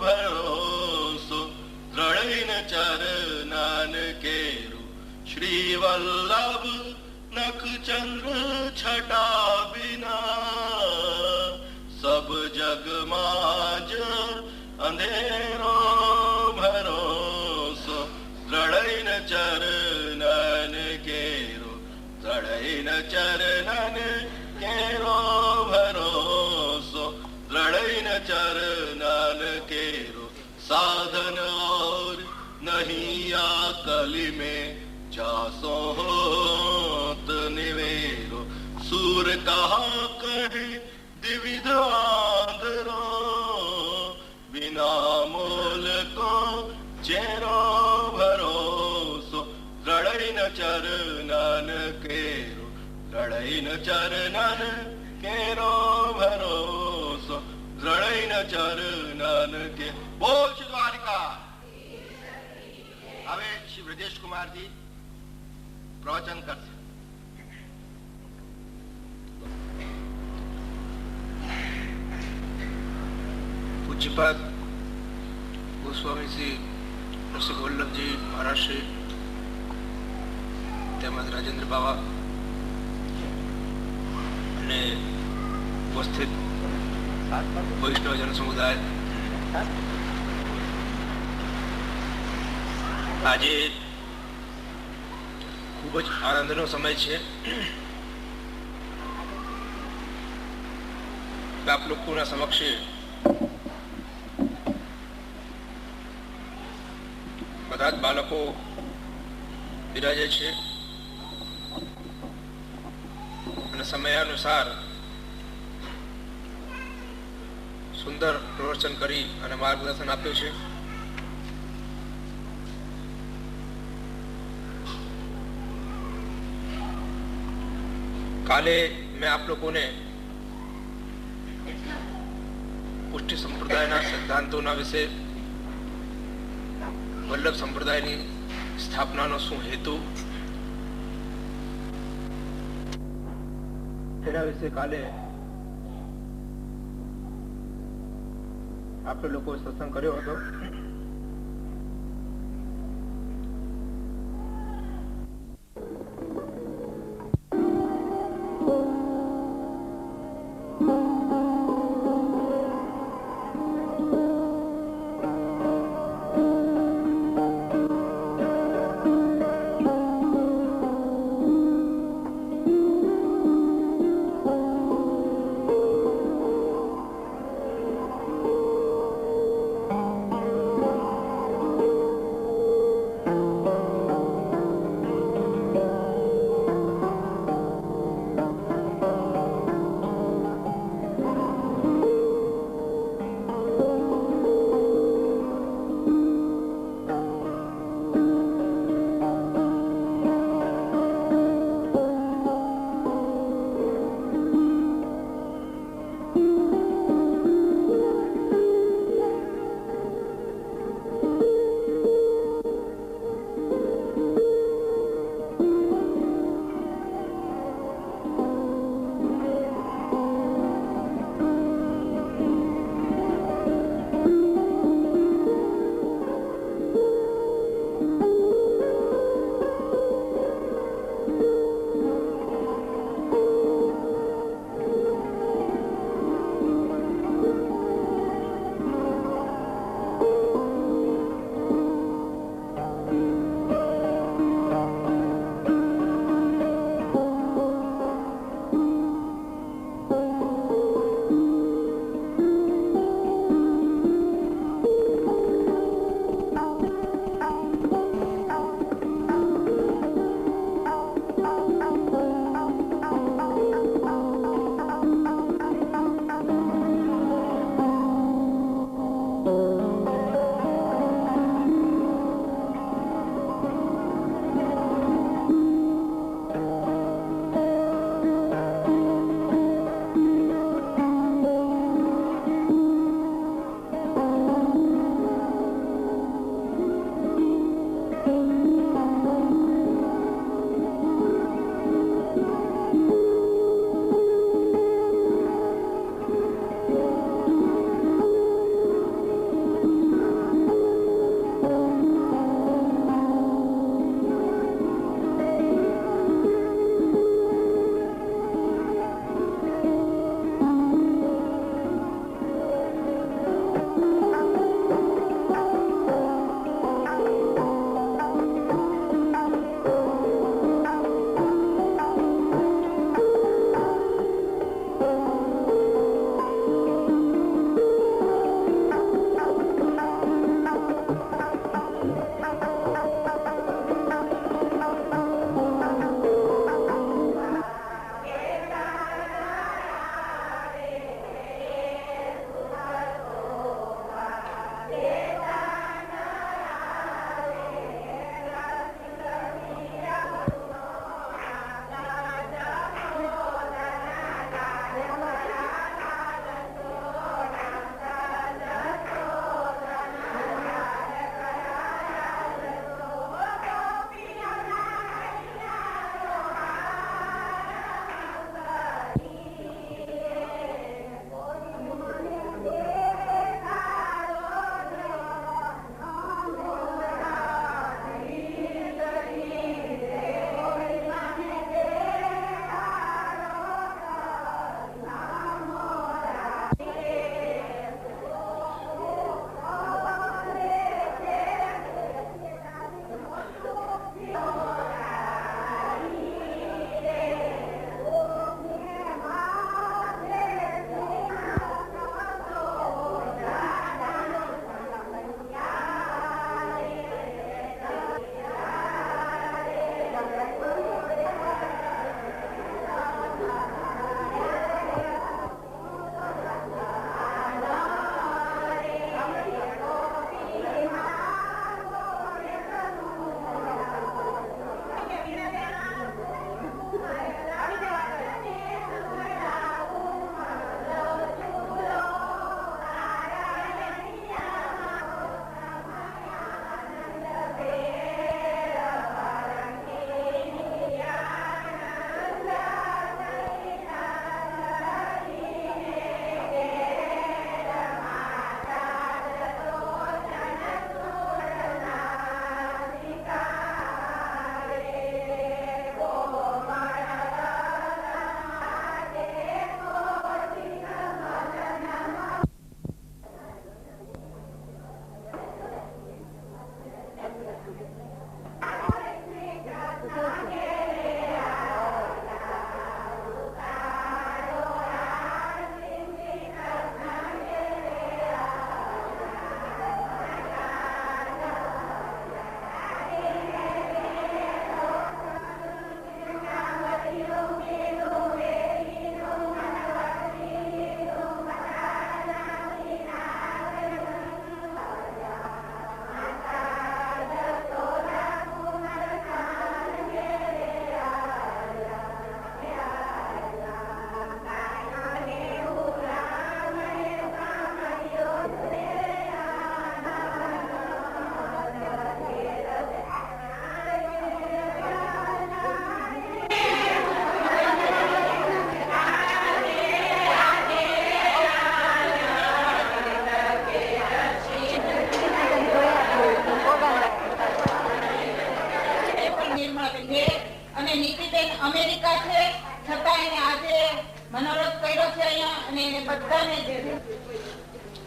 ભરોસો, ત્રણેય ચરણન કેરો. શ્રી વલ્લભ નખચંદ્ર છટા બિના સબ જગમાં જ અંધેરો ભરોસો. ત્રણેય ચરણન કેરો, ત્રણેય ચરણન કેરો ભરોસો, ત્રણેય ચરણન કેરો. સાધન और नहीं आ कली में जासो होत निवेरो. सूर कहा कहे द्विविध आदरो, बिना मोल को चेरो भरोસો. ત્રણેય ચરણન કેરો, ત્રણેય ચરણન કેરો ભરોસો, ત્રણેય ચરણન કે. બોલ શ્રી દ્વારિકા. હવે શ્રી બ્રજેશ કુમારજી પ્રવચન કરશે. પૂજ્યપાદ ગોસ્વામી શ્રી નરસિંહ વલ્લભજી મહારાજ શ્રી તેમજ રાજેન્દ્ર બાવા અને ઉપસ્થિત વૈષ્ણવ જન સમુદાય, આજે ખૂબ જ આનંદનો સમય છે. આપ લોકોના સમક્ષે બધા જ બાળકો બિરાજે છે અને સમયાનુસાર સુંદર પ્રવચન કરી અને માર્ગદર્શન આપ્યું છે. કાલે મેં આપ લોકોને પુષ્ટિ સંપ્રદાયના સિદ્ધાંતોના વિશે, વલ્લભ સંપ્રદાયની સ્થાપનાનો શું હેતુ, તેના વિશે કાલે આપણે લોકો સત્સંગ કર્યો હતો.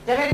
જેને